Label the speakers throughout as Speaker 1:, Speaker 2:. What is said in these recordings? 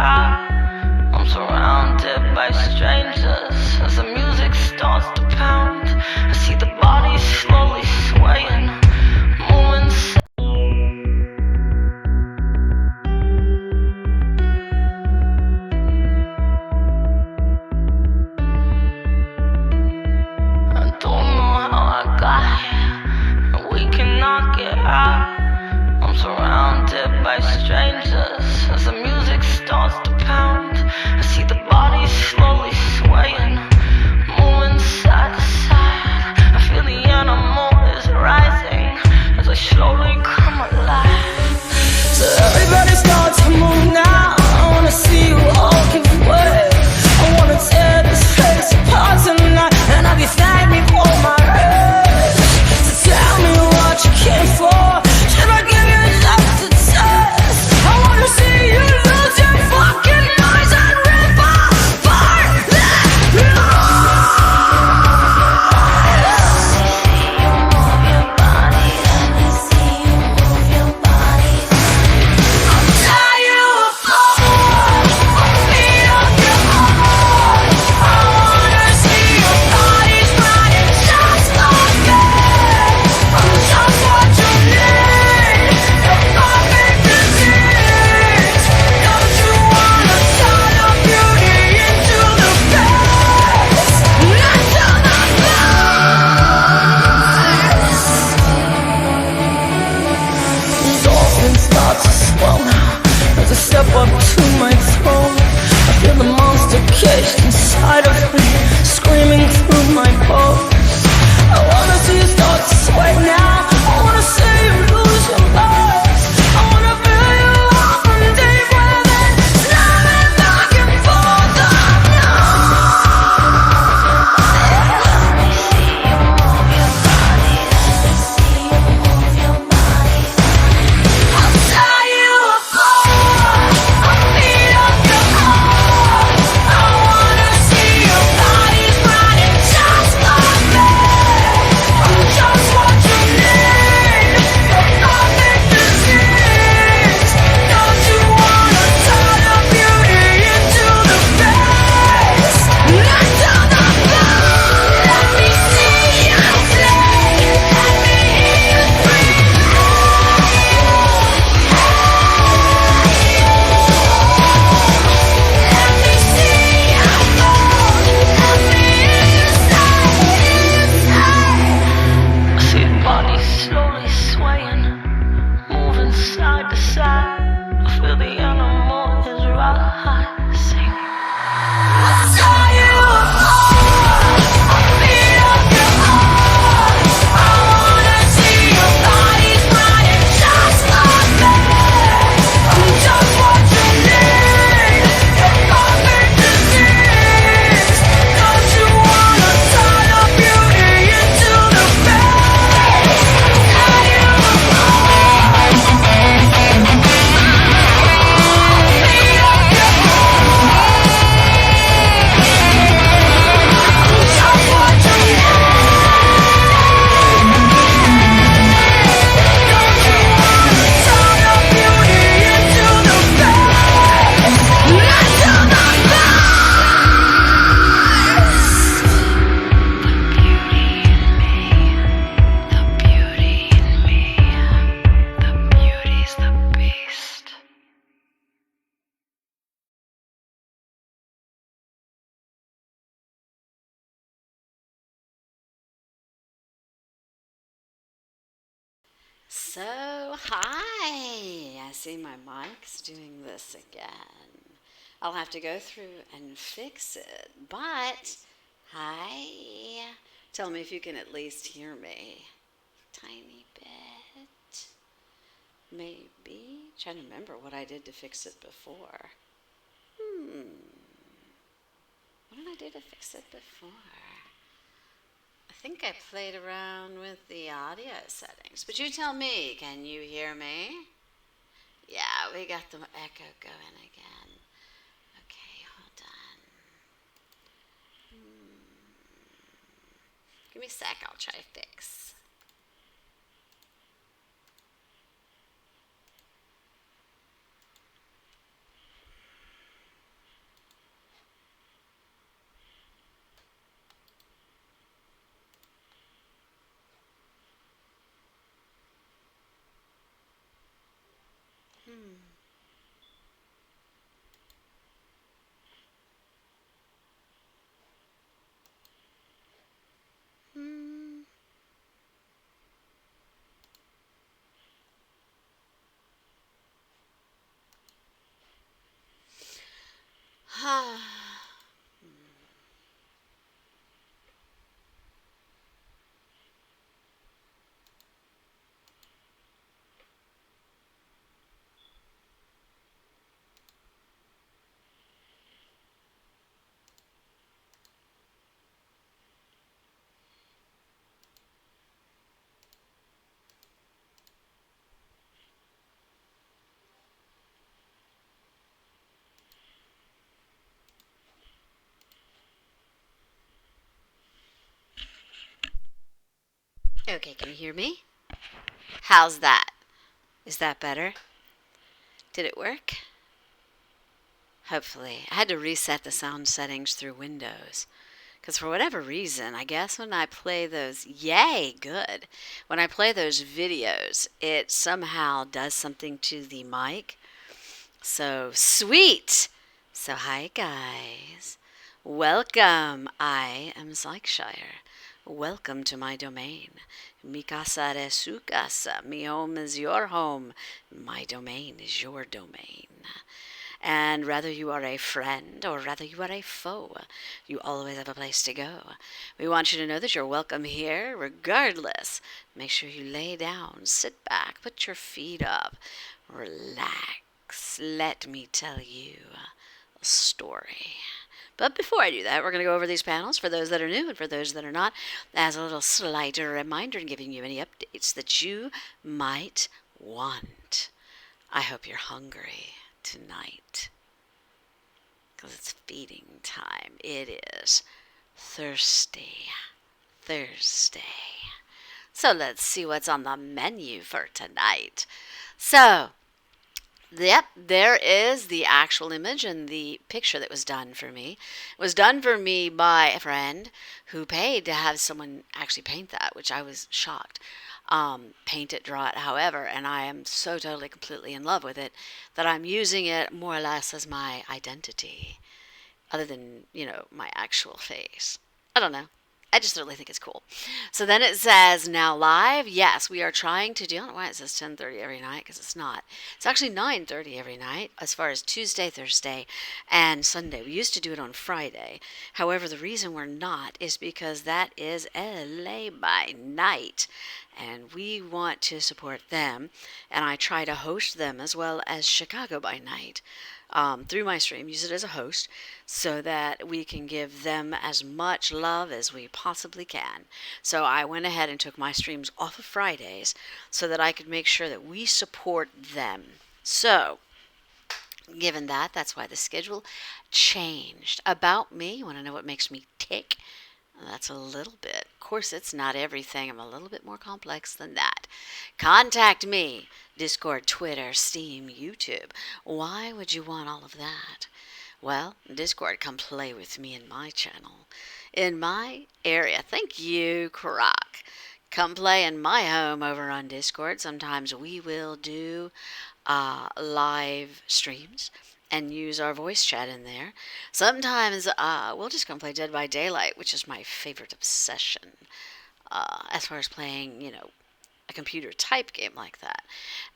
Speaker 1: out. I'm surrounded by strangers as the music starts to pound. I see the bodies slowly swaying, moving. I don't know how I got here, and we cannot get out. I'm surrounded by strangers as the music starts to pound. I see the bodies slowly swaying, moving side to side. I feel the animal is rising as I slowly come alive. So everybody starts to move now. I wanna see you all give way. I wanna tear this place apart tonight, and I'll be thanking all my rage. So tell me what you came for. Should I give you just a test? I wanna see you lose your fucking minds and rip apart that step up to my throne. I feel the monster caged inside of me, screaming through my bones. I wanna see you start to sway now. I wanna see you lose your mind. I wanna feel you off from deep within, slamming back and forth. Let me see you move your body. Let me see you move your body. I'll tie you apart.
Speaker 2: So, hi! I see my mic's doing this again. I'll have to go through and fix it, but hi! Tell me if you can at least hear me. Tiny bit. Maybe. Trying to remember what I did to fix it before. What did I do to fix it before? I think I played around with the audio settings. But you tell me, can you hear me? Yeah, we got the echo going again. Okay, hold on. Give me a sec, I'll try to fix. Okay, can you hear me? How's that? Is that better? Did it work? Hopefully. I had to reset the sound settings through Windows. Because for whatever reason, I guess when I play those, yay, good. When I play those videos, it somehow does something to the mic. So sweet. So hi guys. Welcome. I am Psycheshire. Welcome to my domain. Mi casa es su casa. Mi home is your home. My domain is your domain. And whether you are a friend or whether you are a foe, you always have a place to go. We want you to know that you're welcome here regardless. Make sure you lay down, sit back, put your feet up, relax. Let me tell you a story. But before I do that, we're going to go over these panels for those that are new and for those that are not, as a little slight reminder and giving you any updates that you might want. I hope you're hungry tonight because it's feeding time. It is thirsty Thursday. So let's see what's on the menu for tonight. So, yep, there is the actual image and the picture that was done for me. It was done for me by a friend who paid to have someone actually paint that, which I was shocked. Paint it, draw it, however, and I am so totally, completely in love with it that I'm using it more or less as my identity, other than, my actual face. I don't know. I just really think it's cool. So then it says now live. Yes, we are trying to do. I don't know why it says 10:30 every night because it's not. It's actually 9:30 every night as far as Tuesday, Thursday, and Sunday. We used to do it on Friday. However, the reason we're not is because that is LA by night, and we want to support them. And I try to host them as well as Chicago by night. Through my stream, use it as a host so that we can give them as much love as we possibly can. So I went ahead and took my streams off of Fridays so that I could make sure that we support them. So, given that, that's why the schedule changed. About me, you want to know what makes me tick? That's a little bit. Of course, it's not everything. I'm a little bit more complex than that. Contact me. Discord, Twitter, Steam, YouTube. Why would you want all of that? Well, Discord, come play with me in my channel. In my area. Thank you, Croc. Come play in my home over on Discord. Sometimes we will do live streams and use our voice chat in there. Sometimes we'll just come play Dead by Daylight, which is my favorite obsession as far as playing, a computer type game like that.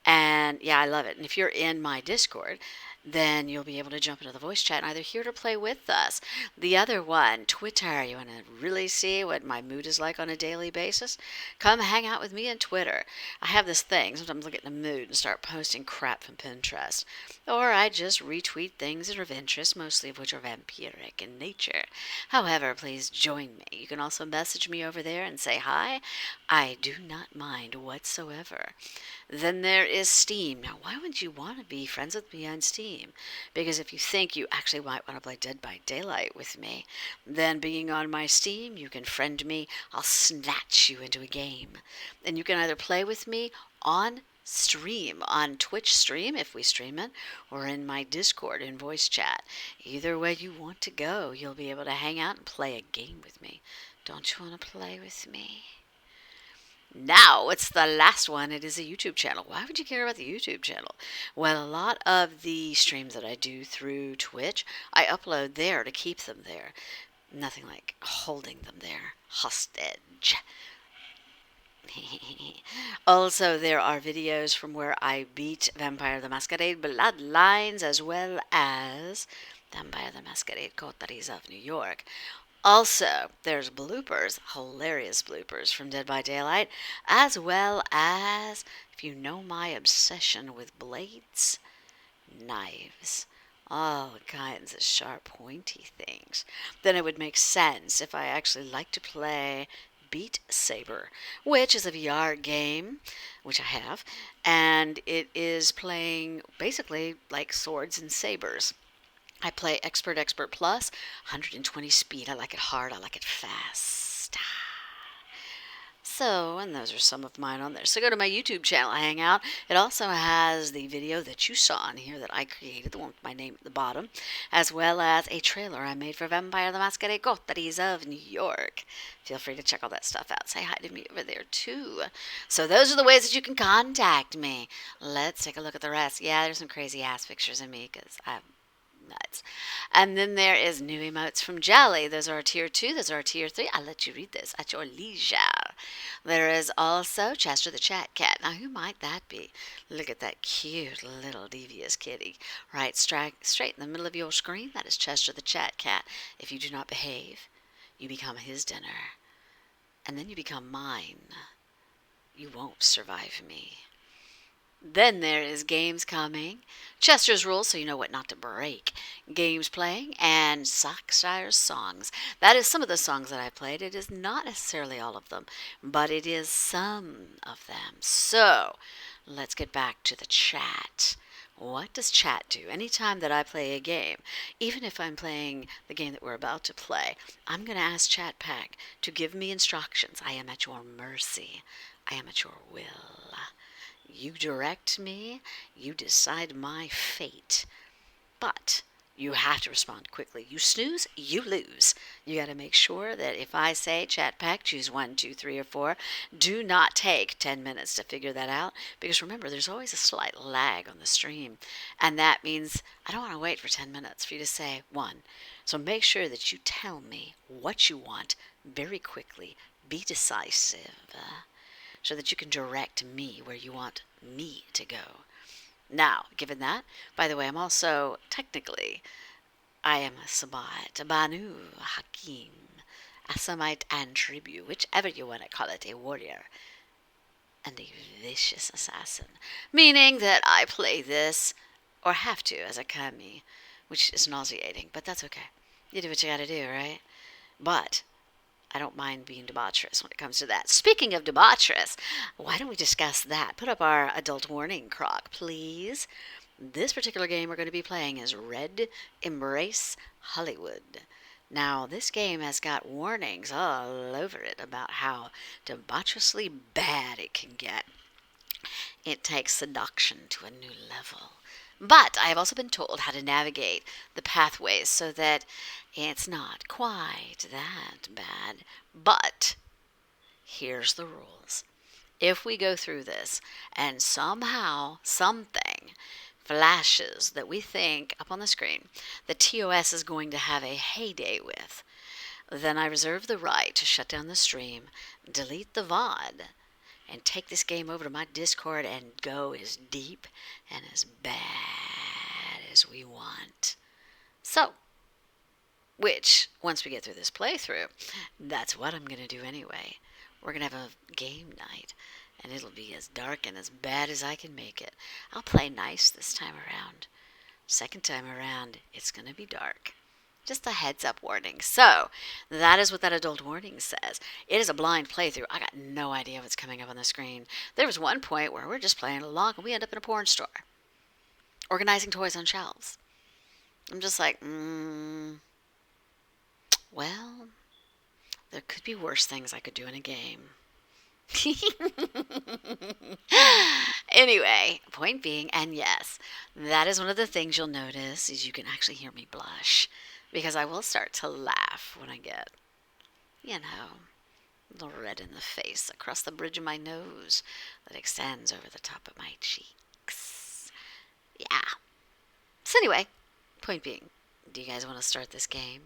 Speaker 2: And yeah, I love it. And if you're in my Discord, then you'll be able to jump into the voice chat and either hear it or play with us. The other one, Twitter. You want to really see what my mood is like on a daily basis? Come hang out with me on Twitter. I have this thing. Sometimes I'll get in a mood and start posting crap from Pinterest. Or I just retweet things that are of interest, mostly of which are vampiric in nature. However, please join me. You can also message me over there and say hi. I do not mind whatsoever. Then there is Steam. Now, why would you want to be friends with me on Steam? Because if you think you actually might want to play Dead by Daylight with me, then being on my Steam, you can friend me. I'll snatch you into a game. And you can either play with me on stream, on Twitch stream if we stream it, or in my Discord in voice chat. Either way you want to go, you'll be able to hang out and play a game with me. Don't you want to play with me? Now, what's the last one? It is a YouTube channel. Why would you care about the YouTube channel? Well, a lot of the streams that I do through Twitch, I upload there to keep them there. Nothing like holding them there hostage. Also, there are videos from where I beat Vampire the Masquerade Bloodlines as well as Vampire the Masquerade Coteries of New York. Also, there's bloopers, hilarious bloopers from Dead by Daylight, as well as, if you know my obsession with blades, knives, all kinds of sharp, pointy things, then it would make sense if I actually like to play Beat Saber, which is a VR game, which I have, and it is playing basically like swords and sabers. I play Expert Plus, 120 speed. I like it hard. I like it fast. So, and those are some of mine on there. So go to my YouTube channel, hang out. It also has the video that you saw on here that I created, the one with my name at the bottom, as well as a trailer I made for Vampire the Masquerade Coteries of New York. Feel free to check all that stuff out. Say hi to me over there, too. So those are the ways that you can contact me. Let's take a look at the rest. Yeah, there's some crazy-ass pictures of me because I'm nuts. And then there is new emotes from Jelly. Those are tier 2. Those are tier 3. I'll let you read this at your leisure. There is also Chester the Chat Cat. Now, who might that be? Look at that cute little devious kitty. Right straight in the middle of your screen. That is Chester the Chat Cat. If you do not behave, you become his dinner. And then you become mine. You won't survive me. Then there is games coming, Chester's rules, so you know what not to break, games playing, and Psycheshire's songs. That is some of the songs that I played. It is not necessarily all of them, but it is some of them. So, let's get back to the chat. What does chat do? Anytime that I play a game, even if I'm playing the game that we're about to play, I'm going to ask Chat Pack to give me instructions. I am at your mercy. I am at your will. You direct me, you decide my fate. But you have to respond quickly. You snooze, you lose. You got to make sure that if I say chat pack, choose 1, 2, 3, or 4, do not take 10 minutes to figure that out. Because remember, there's always a slight lag on the stream. And that means I don't want to wait for 10 minutes for you to say 1. So make sure that you tell me what you want very quickly. Be decisive. So that you can direct me where you want me to go. Now, given that, by the way, I'm also, technically, I am a Sabbat, a Banu, a Hakim, a Semite and Tribu, whichever you want to call it, a warrior, and a vicious assassin. Meaning that I play this, or have to, as a Kami, which is nauseating, but that's okay. You do what you gotta do, right? But I don't mind being debaucherous when it comes to that. Speaking of debaucherous, why don't we discuss that? Put up our adult warning, Croc, please. This particular game we're going to be playing is Red Embrace Hollywood. Now, this game has got warnings all over it about how debaucherously bad it can get. It takes seduction to a new level. But I have also been told how to navigate the pathways so that it's not quite that bad. But here's the rules. If we go through this and somehow something flashes that we think up on the screen that TOS is going to have a heyday with, then I reserve the right to shut down the stream, delete the VOD, and take this game over to my Discord and go as deep and as bad as we want. So, which, once we get through this playthrough, that's what I'm going to do anyway. We're going to have a game night, and it'll be as dark and as bad as I can make it. I'll play nice this time around. Second time around, it's going to be dark. Just a heads up warning. So, that is what that adult warning says. It is a blind playthrough. I got no idea what's coming up on the screen. There was one point where we're just playing along and we end up in a porn store. Organizing toys on shelves. I'm just like, well, there could be worse things I could do in a game. Anyway, point being, and yes, that is one of the things you'll notice is you can actually hear me blush. Because I will start to laugh when I get, A little red in the face, across the bridge of my nose that extends over the top of my cheeks. Yeah. So anyway, point being, do you guys want to start this game?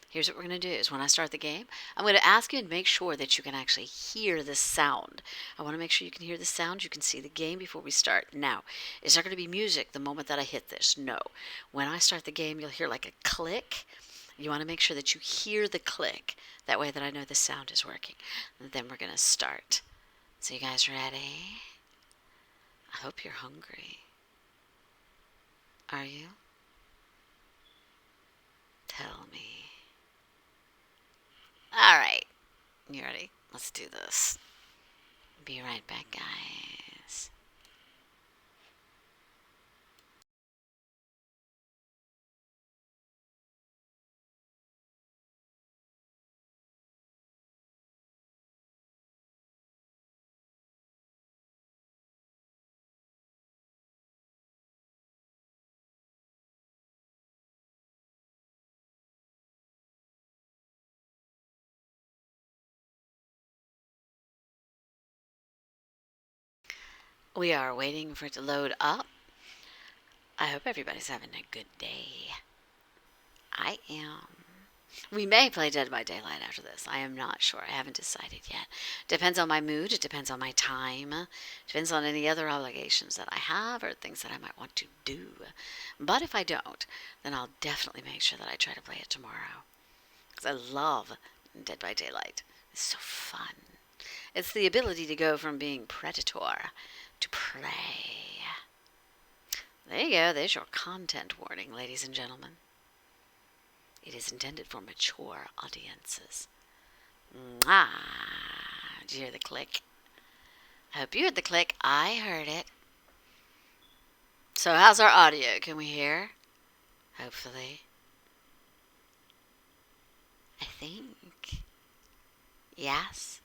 Speaker 2: Here's what we're going to do is when I start the game, I'm going to ask you to make sure that you can actually hear the sound. I want to make sure you can hear the sound. You can see the game before we start. Now, is there going to be music the moment that I hit this? No. When I start the game, you'll hear like a click. You want to make sure that you hear the click. That way that I know the sound is working. And then we're going to start. So you guys ready? I hope you're hungry. Are you? Tell me. All right. You ready? Let's do this. Be right back, guys. We are waiting for it to load up. I hope everybody's having a good day. I am. We may play Dead by Daylight after this. I am not sure. I haven't decided yet. Depends on my mood. It depends on my time. Depends on any other obligations that I have or things that I might want to do. But if I don't, then I'll definitely make sure that I try to play it tomorrow. Because I love Dead by Daylight. It's so fun. It's the ability to go from being predator to prey. There you go. There's your content warning, ladies and gentlemen. It is intended for mature audiences. Mwah! Did you hear the click? I hope you heard the click. I heard it. So how's our audio? Can we hear? Hopefully. I think. Yes.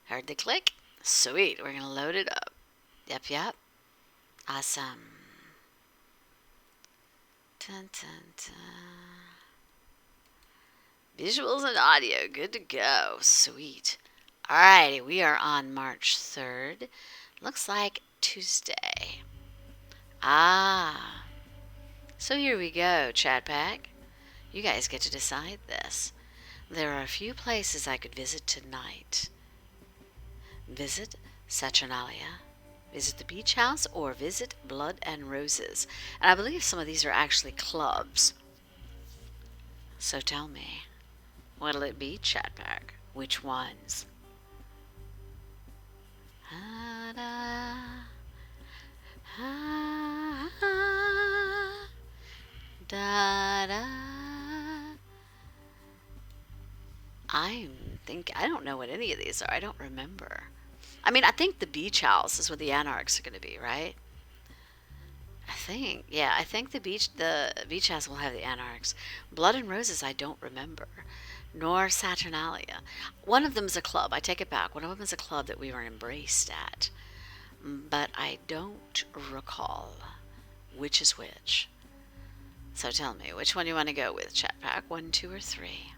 Speaker 2: Heard the click? Sweet. We're going to load it up. Yep. Awesome. Dun, dun, dun. Visuals and audio. Good to go. Sweet. Alrighty. We are on March 3rd. Looks like Tuesday. So here we go, Chat Pack. You guys get to decide this. There are a few places I could visit tonight. Visit Saturnalia, visit the beach house, or visit Blood and Roses. And I believe some of these are actually clubs. So tell me, what'll it be, Chat Pack? Which ones? I don't know what any of these are. I don't remember. I mean, I think the beach house is where the Anarchs are going to be, right? I think the beach house will have the Anarchs. Blood and Roses, I don't remember, nor Saturnalia. One of them is a club. I take it back. One of them is a club that we were embraced at, but I don't recall which is which. So tell me, which one you want to go with, Chat Pack? 1, 2, or 3?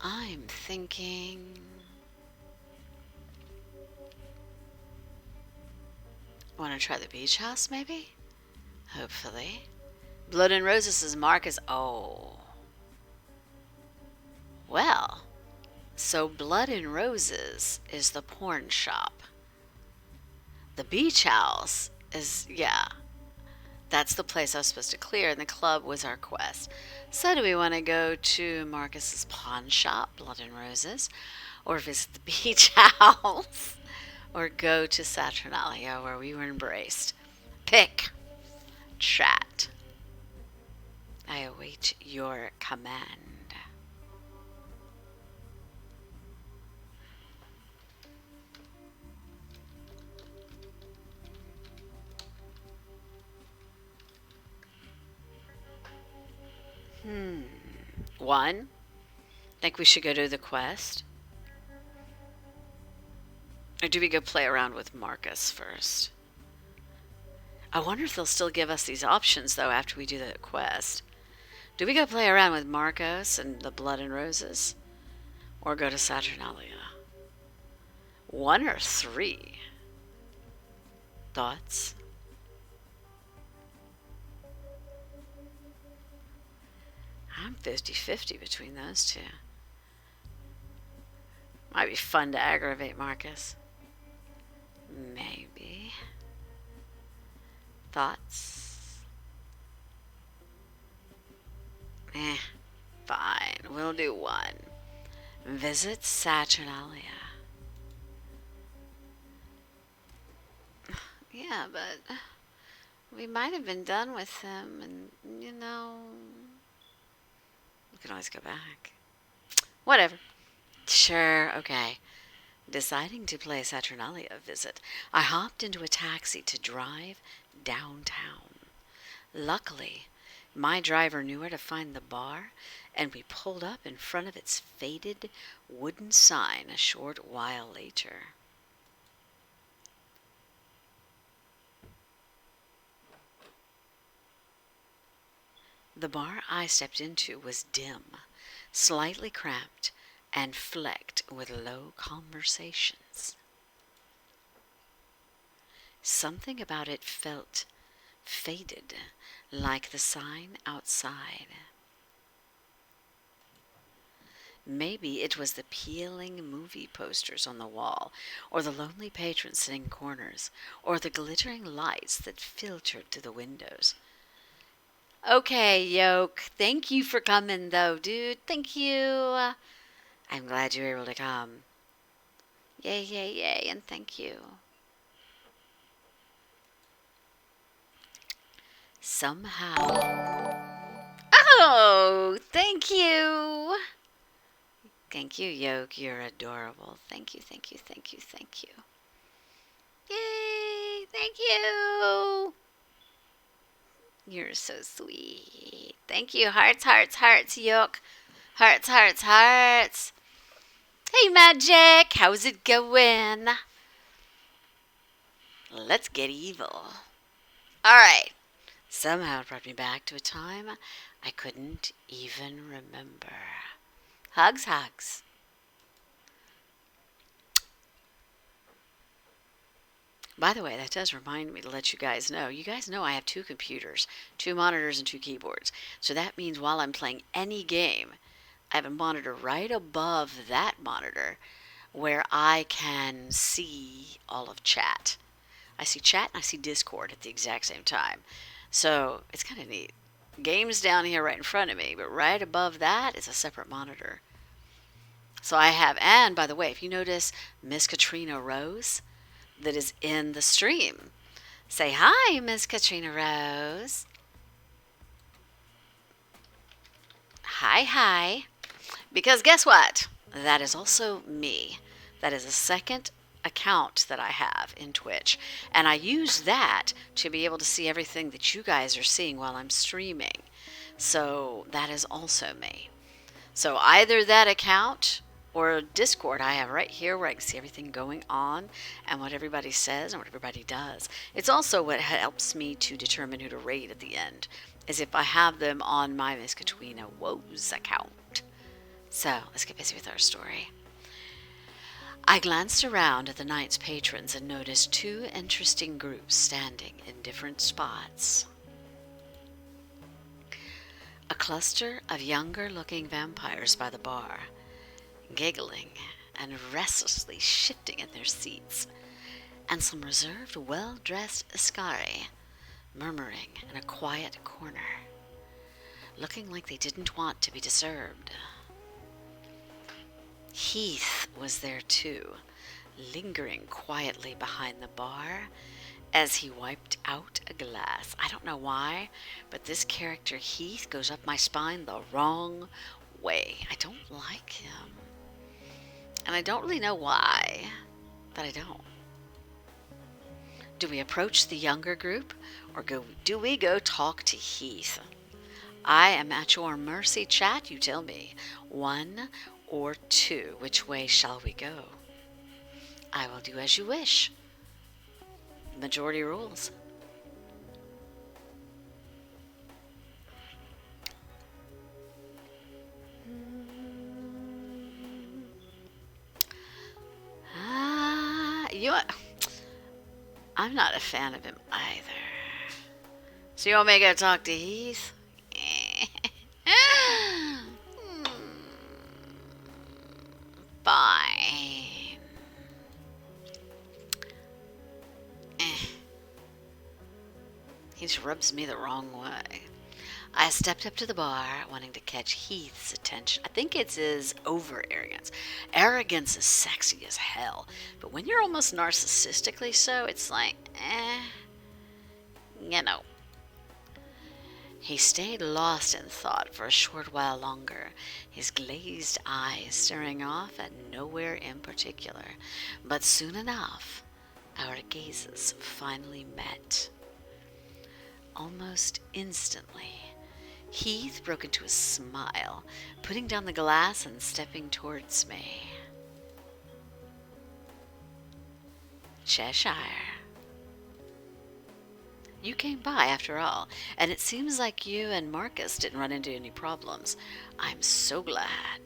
Speaker 2: I'm thinking... Want to try the beach house, maybe? Hopefully. Blood and Roses' mark is... Oh. Well. So Blood and Roses is the porn shop. The beach house is... Yeah. That's the place I was supposed to clear, and the club was our quest. So do we want to go to Marcus's pawn shop, Blood and Roses, or visit the beach house, or go to Saturnalia where we were embraced? Pick. Chat. I await your command. One, Think we should go do the quest? Or do we go play around with Marcus first? I wonder if they'll still give us these options, though, after we do the quest. Do we go play around with Marcos and the Blood and Roses? Or go to Saturnalia? 1 or 3? Thoughts? I'm 50-50 between those two. Might be fun to aggravate Marcus. Maybe. Thoughts? Fine. We'll do 1. Visit Saturnalia. Yeah, but we might have been done with him, and, we can always go back. Whatever. Sure, okay. Deciding to play a Saturnalia visit, I hopped into a taxi to drive downtown. Luckily, my driver knew where to find the bar, and we pulled up in front of its faded wooden sign a short while later. The bar I stepped into was dim, slightly cramped, and flecked with low conversations. Something about it felt faded, like the sign outside. Maybe it was the peeling movie posters on the wall, or the lonely patrons sitting in corners, or the glittering lights that filtered through the windows. Okay, Yoke, thank you for coming, though, dude. Thank you. I'm glad you were able to come. Yay, yay, yay, and thank you. Somehow. Oh, thank you. Thank you, Yoke. You're adorable. Thank you, thank you, thank you, thank you. Yay, thank you. You're so sweet. Thank you. Hearts, hearts, hearts, Yoke. Hearts, hearts, hearts. Hey, Magic. How's it going? Let's get evil. Alright. Somehow it brought me back to a time I couldn't even remember. Hugs, hugs. By the way, that does remind me to let you guys know. You guys know I have 2 computers, 2 monitors, and 2 keyboards. So that means while I'm playing any game, I have a monitor right above that monitor where I can see all of chat. I see chat and I see Discord at the exact same time. So it's kind of neat. Game's down here right in front of me, but right above that is a separate monitor. So I have, and by the way, if you notice Miss Katrina Rose that is in the stream, say hi, Miss Katrina Rose. Hi, hi. Because guess what? That is also me. That is a second account that I have in Twitch. And I use that to be able to see everything that you guys are seeing while I'm streaming. So that is also me. So either that account or Discord I have right here where I can see everything going on and what everybody says and what everybody does. It's also what helps me to determine who to raid at the end, is if I have them on my Miss Katrina Woes account. So let's get busy with our story. I glanced around at the night's patrons and noticed 2 interesting groups standing in different spots. A cluster of younger-looking vampires by the bar, giggling and restlessly shifting in their seats, and some reserved, well-dressed Ascari murmuring in a quiet corner, looking like they didn't want to be disturbed. Heath was there too, lingering quietly behind the bar as he wiped out a glass. I don't know why, but this character Heath goes up my spine the wrong way. I don't like him. And I don't really know why, but I don't. Do we approach the younger group, or do we go talk to Heath? I am at your mercy, chat. You tell me. 1 or 2. Which way shall we go? I will do as you wish. Majority rules. I'm not a fan of him either. So you want me to go talk to Heath? Fine. He just rubs me the wrong way. I stepped up to the bar, wanting to catch Heath's attention. I think it's his over-arrogance. Arrogance is sexy as hell, but when you're almost narcissistically so, it's like, you know. He stayed lost in thought for a short while longer, his glazed eyes staring off at nowhere in particular. But soon enough, our gazes finally met. Almost instantly, Heath broke into a smile, putting down the glass and stepping towards me. Cheshire. You came by after all, and it seems like you and Marcus didn't run into any problems. I'm so glad.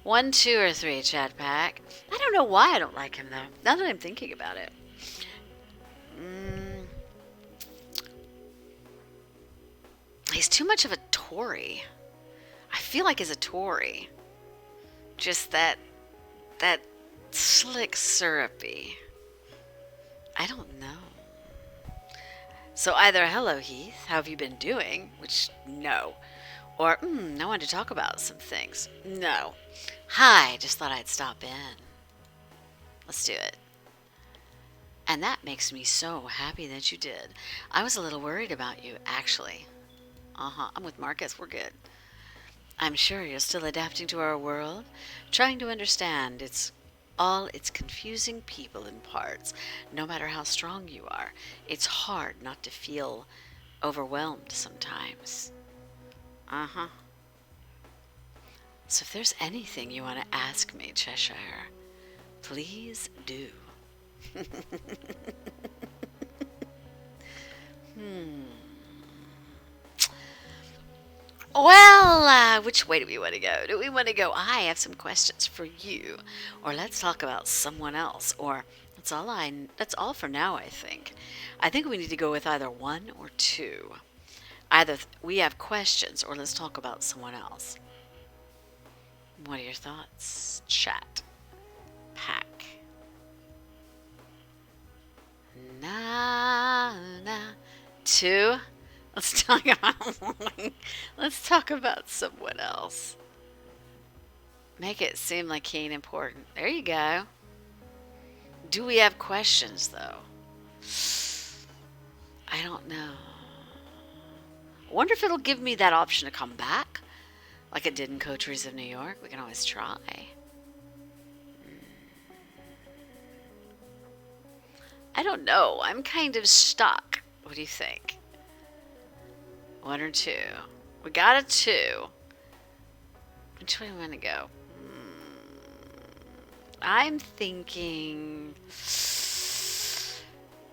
Speaker 2: 1, 2, or 3, Chad Pack. I don't know why I don't like him, though, now that I'm thinking about it. He's too much of a Tory. I feel like he's a Tory. Just that slick syrupy. I don't know. So either hello Heath, how have you been doing? Which no. Or I wanted to talk about some things. No. Hi, just thought I'd stop in. Let's do it. And that makes me so happy that you did. I was a little worried about you, actually. I'm with Marcus. We're good. I'm sure you're still adapting to our world, trying to understand its confusing people and parts. No matter how strong you are, it's hard not to feel overwhelmed sometimes. So if there's anything you want to ask me, Cheshire, please do. Well, which way do we want to go? Do we want to go, I have some questions for you, or let's talk about someone else, or that's all for now, I think. I think we need to go with either 1 or 2. Either we have questions, or let's talk about someone else. What are your thoughts? Chat. Pack. Na. 2. Let's talk about someone else. Make it seem like he ain't important. There you go. Do we have questions, though? I don't know. I wonder if it'll give me that option to come back, like it did in Coteries of New York. We can always try. I don't know. I'm kind of stuck. What do you think? 1 or 2? We got a 2. Which way do we want to go? I'm thinking...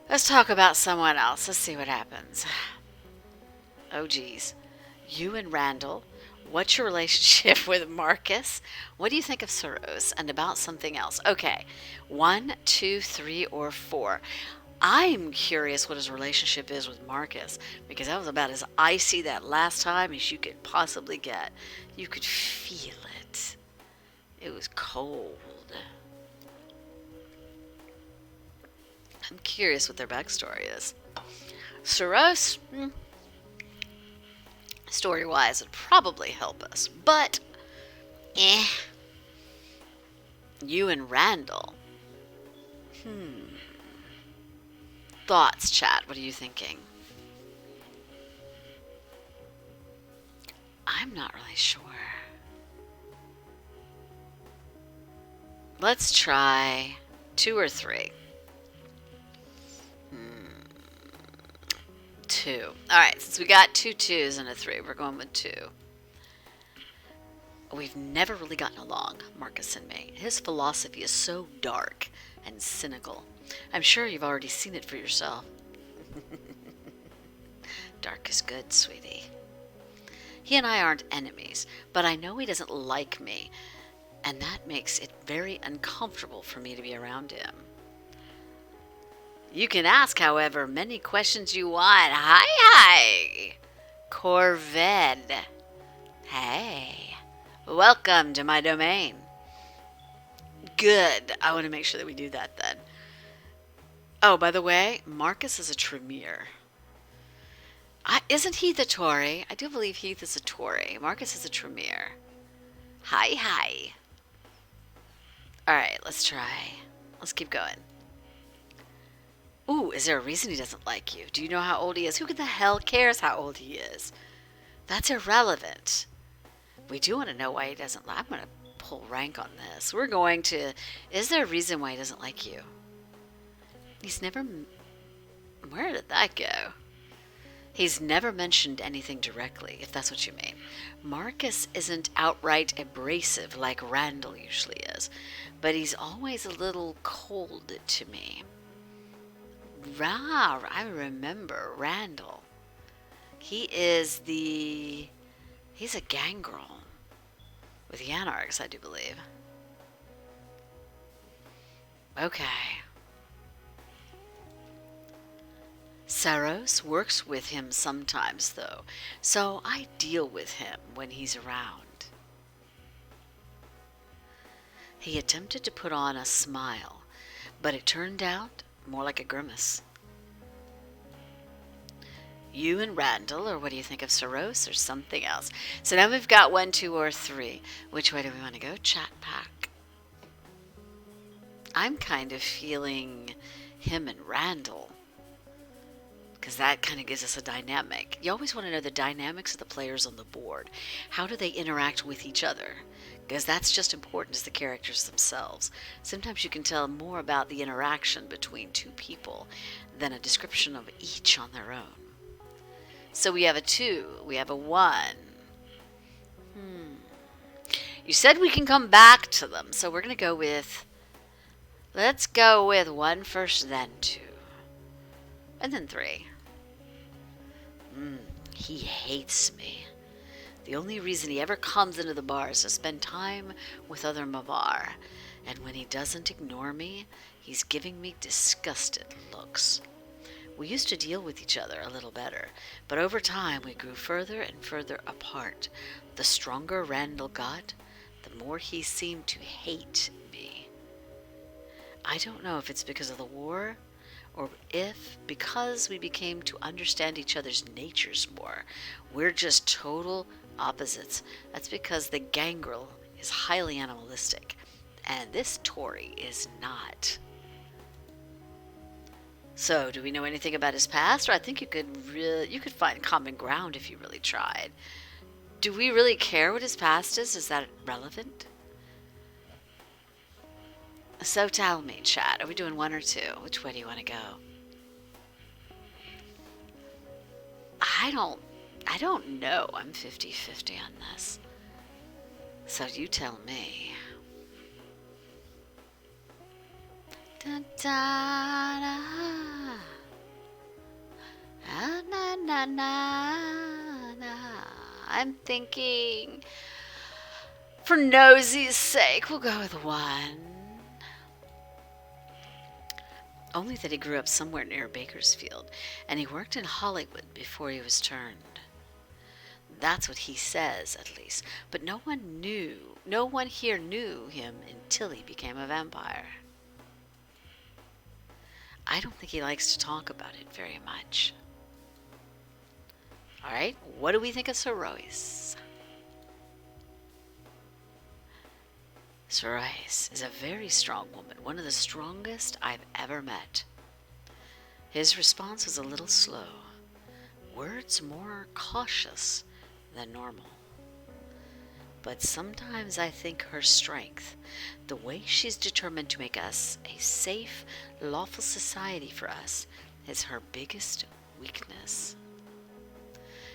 Speaker 2: Let's talk about someone else. Let's see what happens. Oh, geez. You and Randall. What's your relationship with Marcus? What do you think of Soros? And about something else. Okay. 1, 2, 3, or 4. I'm curious what his relationship is with Marcus, because that was about as icy that last time as you could possibly get. You could feel it. It was cold. I'm curious what their backstory is. Soros, story-wise, would probably help us, but you and Randall. Thoughts, chat. What are you thinking? I'm not really sure. Let's try 2 or 3. 2. 2. All right, since we got 2 2s and a 3, we're going with 2. We've never really gotten along, Marcus and me. His philosophy is so dark and cynical. I'm sure you've already seen it for yourself. Dark is good, sweetie. He and I aren't enemies, but I know he doesn't like me, and that makes it very uncomfortable for me to be around him. You can ask, however, many questions you want. Hi, Corvette. Hey, welcome to my domain. Good. I want to make sure that we do that then. Oh, by the way, Marcus is a Tremere. Isn't Heath a Tory? I do believe Heath is a Tory. Marcus is a Tremere. Hi. Alright, let's try. Let's keep going. Ooh, is there a reason he doesn't like you? Do you know how old he is? Who the hell cares how old he is? That's irrelevant. We do want to know why he doesn't like. I'm going to pull rank on this. We're going to... Is there a reason why he doesn't like you? He's never... Where did that go? He's never mentioned anything directly, if that's what you mean. Marcus isn't outright abrasive like Randall usually is, but he's always a little cold to me. I remember Randall. He's a gangrel with the Anarchs, I do believe. Okay. Saros works with him sometimes, though, so I deal with him when he's around. He attempted to put on a smile, but it turned out more like a grimace. You and Randall, or what do you think of Saros, or something else? So now we've got 1, 2, or 3. Which way do we want to go? Chat pack. I'm kind of feeling him and Randall, because that kind of gives us a dynamic. You always want to know the dynamics of the players on the board. How do they interact with each other? Because that's just important as the characters themselves. Sometimes you can tell more about the interaction between two people than a description of each on their own. So we have a 2, we have a 1. You said we can come back to them, so we're going to go with... Let's go with 1 first, then 2. And then 3. He hates me. The only reason he ever comes into the bar is to spend time with other Mavar. And when he doesn't ignore me, he's giving me disgusted looks. We used to deal with each other a little better, but over time we grew further and further apart. The stronger Randall got, the more he seemed to hate me. I don't know if it's because of the war, or if, because we became to understand each other's natures more, we're just total opposites. That's because the gangrel is highly animalistic, and this Tory is not. So, do we know anything about his past? Or I think you could find common ground if you really tried. Do we really care what his past is? Is that relevant? So tell me, chat, are we doing 1 or 2? Which way do you want to go? I don't know. I'm 50-50 on this. So you tell me. Da, da, da. Ah, na, na, na, na. I'm thinking, for nosy's sake, we'll go with 1. Only that he grew up somewhere near Bakersfield, and he worked in Hollywood before he was turned. That's what he says, at least. But no one here knew him until he became a vampire. I don't think he likes to talk about it very much. Alright, what do we think of Sarois? Sarois is a very strong woman, one of the strongest I've ever met. His response was a little slow, words more cautious than normal. But sometimes I think her strength, the way she's determined to make us a safe, lawful society for us, is her biggest weakness.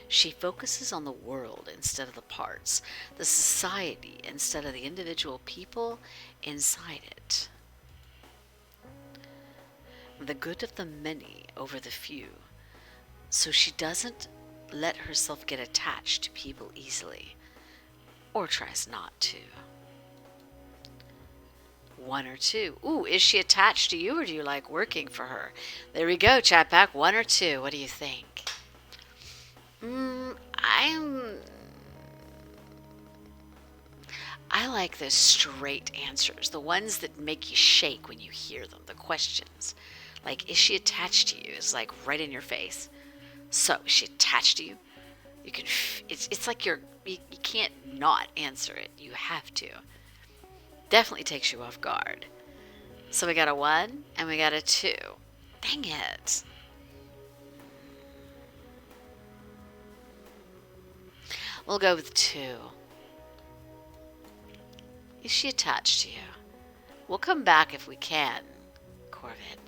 Speaker 2: She focuses on the world instead of the parts, the society instead of the individual people inside it. The good of the many over the few. So she doesn't let herself get attached to people easily, or tries not to. 1 or 2. Ooh, is she attached to you, or do you like working for her? There we go, chat back. 1 or 2. What do you think? I like the straight answers, the ones that make you shake when you hear them, the questions. Like, is she attached to you? It's like right in your face. So, is she attached to you? You can. It's like you can't not answer it. You have to. Definitely takes you off guard. So we got a 1 and we got a 2. Dang it. We'll go with 2. Is she attached to you? We'll come back if we can, Corvid.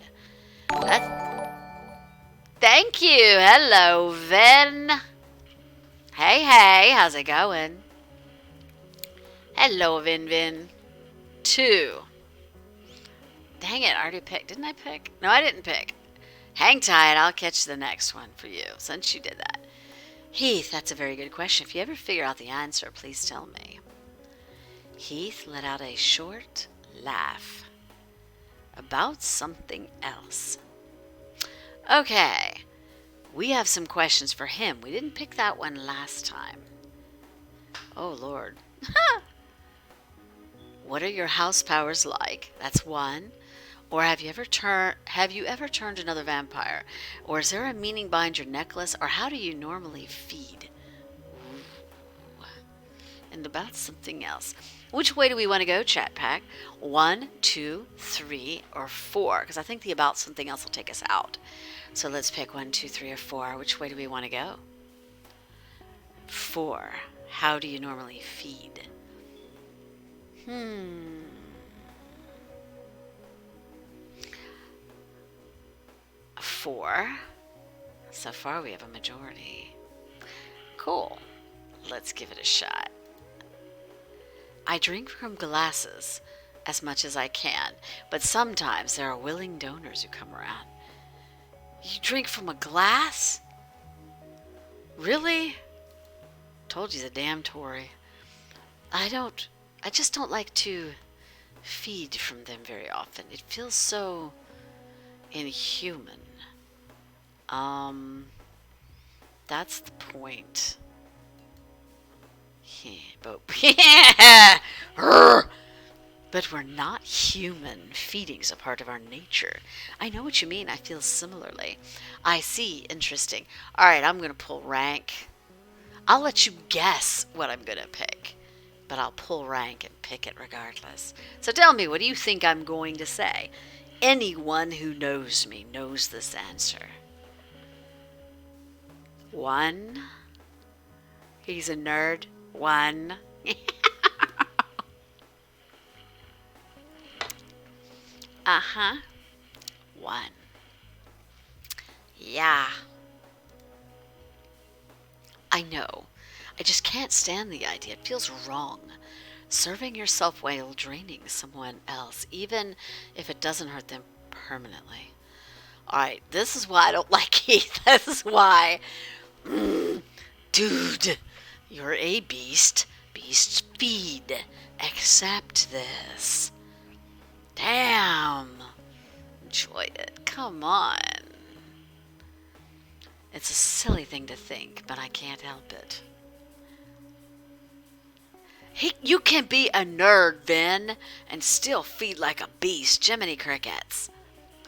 Speaker 2: Thank you. Hello, Vin. Hey, how's it going? Hello, Vin. 2. Dang it, I already picked. Didn't I pick? No, I didn't pick. Hang tight, I'll catch the next one for you, since you did that. Heath, that's a very good question. If you ever figure out the answer, please tell me. Heath let out a short laugh about something else. Okay, we have some questions for him. We didn't pick that one last time. Oh, Lord. What are your house powers like? That's 1. Or have you ever turned another vampire? Or is there a meaning behind your necklace? Or how do you normally feed? Ooh. And about something else. Which way do we want to go, chat pack? 1, 2, 3, or 4? Because I think the about something else will take us out. So let's pick 1, 2, 3, or 4. Which way do we want to go? 4. How do you normally feed? 4. So far we have a majority. Cool. Let's give it a shot. I drink from glasses as much as I can, but sometimes there are willing donors who come around. You drink from a glass? Really? Told you the damn Tory. I just don't like to feed from them very often. It feels so inhuman. That's the point. But we're not human. Feeding's a part of our nature. I know what you mean. I feel similarly. I see. Interesting. All right, I'm going to pull rank. I'll let you guess what I'm going to pick, but I'll pull rank and pick it regardless. So tell me, what do you think I'm going to say? Anyone who knows me knows this answer. 1. He's a nerd. 1. Uh-huh. 1. Yeah. I know. I just can't stand the idea. It feels wrong. Serving yourself while draining someone else, even if it doesn't hurt them permanently. Alright, this is why I don't like Heath. This is why. Dude, you're a beast. Beasts feed. Accept this. Damn. Enjoyed it. Come on. It's a silly thing to think, but I can't help it. You can be a nerd, Vin, and still feed like a beast. Jiminy Crickets.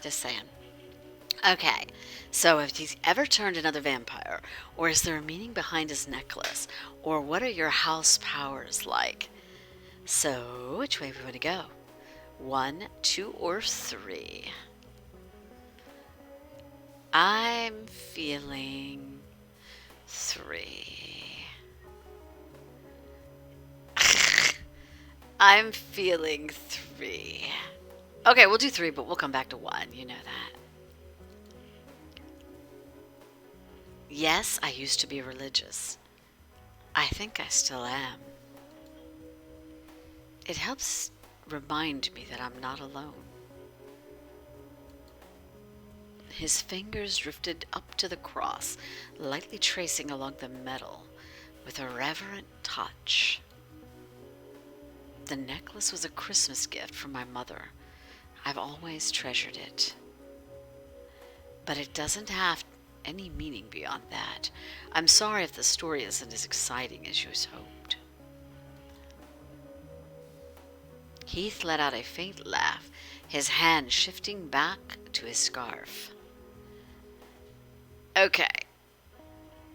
Speaker 2: Just saying. Okay, so if he's ever turned another vampire, or is there a meaning behind his necklace, or what are your house powers like? So, which way we want to go? 1, 2, or 3? I'm feeling 3. I'm feeling 3. Okay, we'll do 3, but we'll come back to 1. You know that. Yes, I used to be religious. I think I still am. It helps remind me that I'm not alone. His fingers drifted up to the cross, lightly tracing along the metal with a reverent touch. The necklace was a Christmas gift from my mother. I've always treasured it. But it doesn't have any meaning beyond that. I'm sorry if the story isn't as exciting as you hoped. Heath let out a faint laugh, his hand shifting back to his scarf. Okay,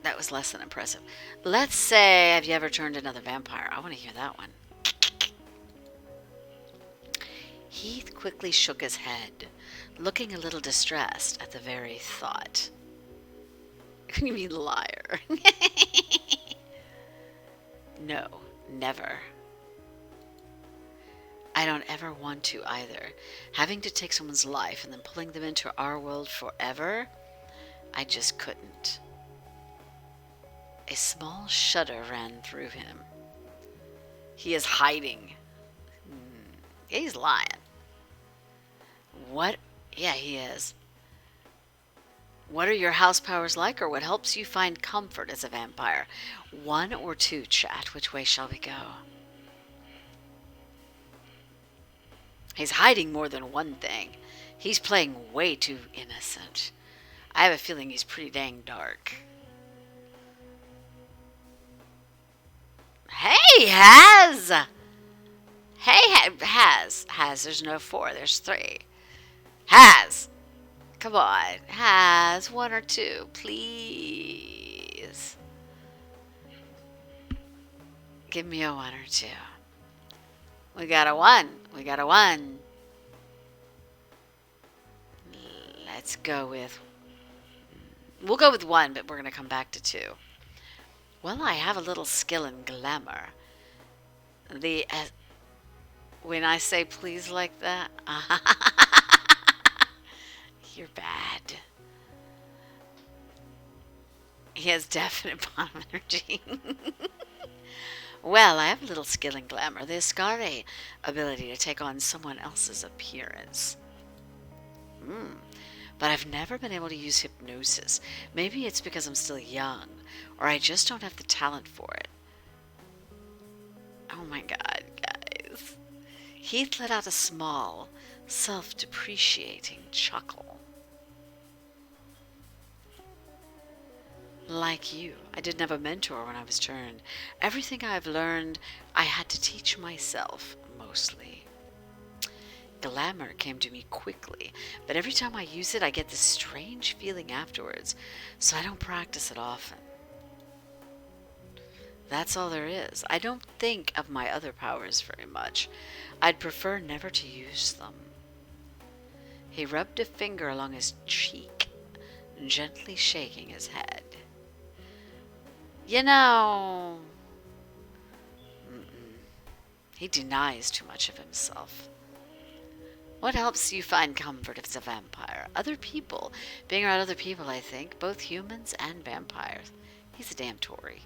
Speaker 2: that was less than impressive. Let's say, have you ever turned another vampire? I want to hear that one. Heath quickly shook his head, looking a little distressed at the very thought. You mean liar? No, never. I don't ever want to either. Having to take someone's life and then pulling them into our world forever, I just couldn't. A small shudder ran through him. He is hiding. He's lying. What? Yeah, he is. What are your house powers like, or what helps you find comfort as a vampire? 1 or 2, chat. Which way shall we go? He's hiding more than one thing. He's playing way too innocent. I have a feeling he's pretty dang dark. Hey, Has! Hey, Has. There's no 4. There's 3. Has! Come on. Has 1 or 2, please. Give me a 1 or 2. We got a 1. We got a 1. Let's go with... We'll go with 1, but we're going to come back to 2. Well, I have a little skill in glamour. When I say please like that... You're bad. He has definite bottom energy. Well, I have a little skill in glamour. The Ascari ability to take on someone else's appearance. But I've never been able to use hypnosis. Maybe it's because I'm still young, or I just don't have the talent for it. Oh my god, guys. Heath let out a small, self-depreciating chuckle. Like you, I didn't have a mentor when I was turned. Everything I've learned, I had to teach myself, mostly. Glamour came to me quickly, but every time I use it, I get this strange feeling afterwards, so I don't practice it often. That's all there is. I don't think of my other powers very much. I'd prefer never to use them. He rubbed a finger along his cheek, gently shaking his head. You know... He denies too much of himself. What helps you find comfort as a vampire? Other people. Being around other people, I think. Both humans and vampires. He's a damn Tory.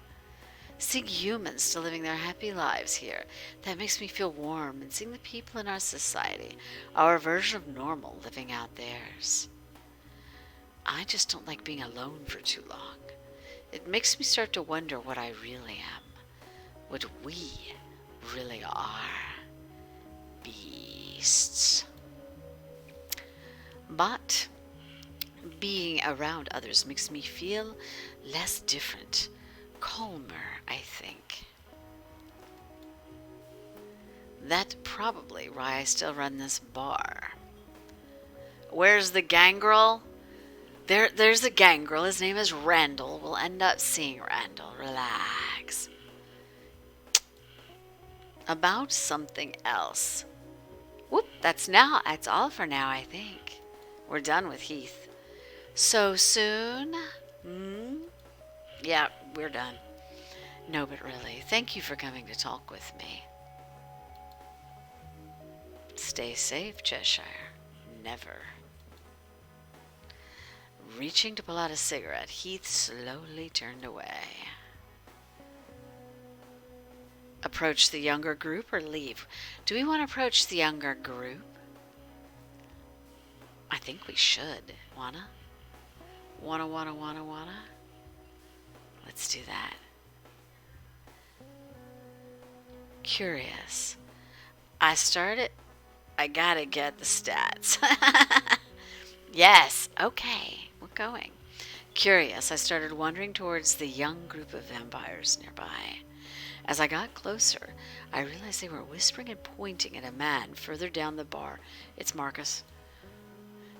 Speaker 2: Seeing humans still living their happy lives here, that makes me feel warm, and seeing the people in our society, our version of normal, living out theirs. I just don't like being alone for too long. It makes me start to wonder what I really am. What we really are. Beasts. But being around others makes me feel less different. Calmer, I think. That's probably why I still run this bar. Where's the gangrel? There's a gangrel. His name is Randall. We'll end up seeing Randall. Relax. About something else. Whoop, that's all for now, I think. We're done with Heath. So soon? Yeah, we're done. No, but really, thank you for coming to talk with me. Stay safe, Cheshire. Never. Reaching to pull out a cigarette, Heath slowly turned away. Approach the younger group or leave? Do we want to approach the younger group? I think we should. Wanna? Wanna? Let's do that. Curious. I gotta get the stats. Yes, okay, we're going. Curious, I started wandering towards the young group of vampires nearby. As I got closer, I realized they were whispering and pointing at a man further down the bar. It's Marcus.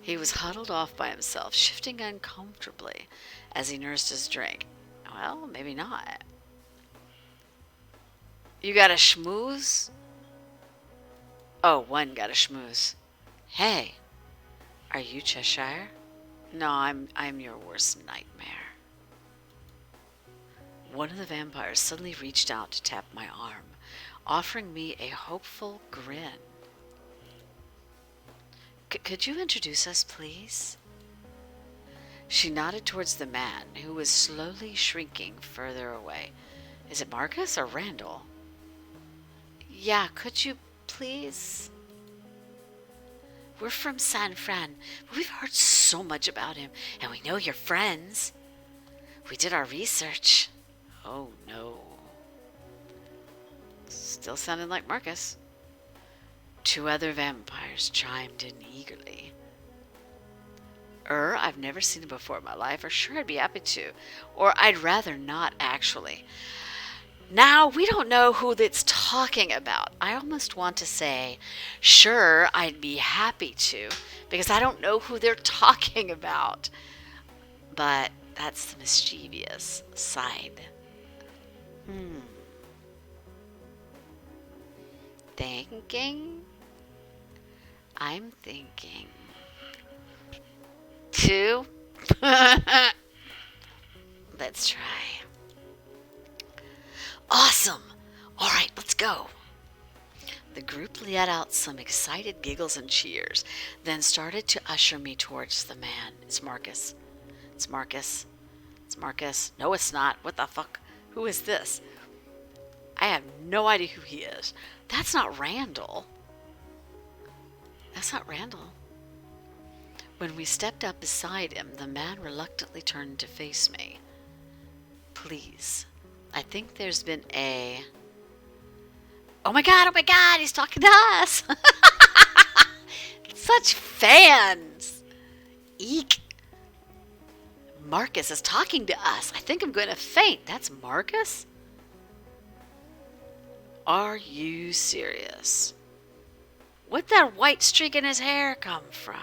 Speaker 2: He was huddled off by himself, shifting uncomfortably as he nursed his drink. Well, maybe not. You got a schmooze? Oh, one got a schmooze. Hey, are you Cheshire? No, I'm your worst nightmare. One of the vampires suddenly reached out to tap my arm, offering me a hopeful grin. Could you introduce us, please? She nodded towards the man, who was slowly shrinking further away. Is it Marcus or Randall? Yeah, could you please? We're from San Fran, but we've heard so much about him, and we know you're friends. We did our research. Oh, no. Still sounding like Marcus. Two other vampires chimed in eagerly. I've never seen him before in my life, or sure I'd be happy to. Or I'd rather not, actually. Now, we don't know who that's talking about. I almost want to say, sure, I'd be happy to, because I don't know who they're talking about. But that's the mischievous side. Thinking? I'm thinking. 2? Let's try. Awesome! Alright, let's go. The group let out some excited giggles and cheers, then started to usher me towards the man. It's Marcus. It's Marcus. It's Marcus. No, it's not. What the fuck? Who is this? I have no idea who he is. That's not Randall. That's not Randall. When we stepped up beside him, the man reluctantly turned to face me. Please. I think there's been a... Oh my god, he's talking to us. Such fans. Eek. Marcus is talking to us. I think I'm going to faint. That's Marcus? Are you serious? Where'd that white streak in his hair come from?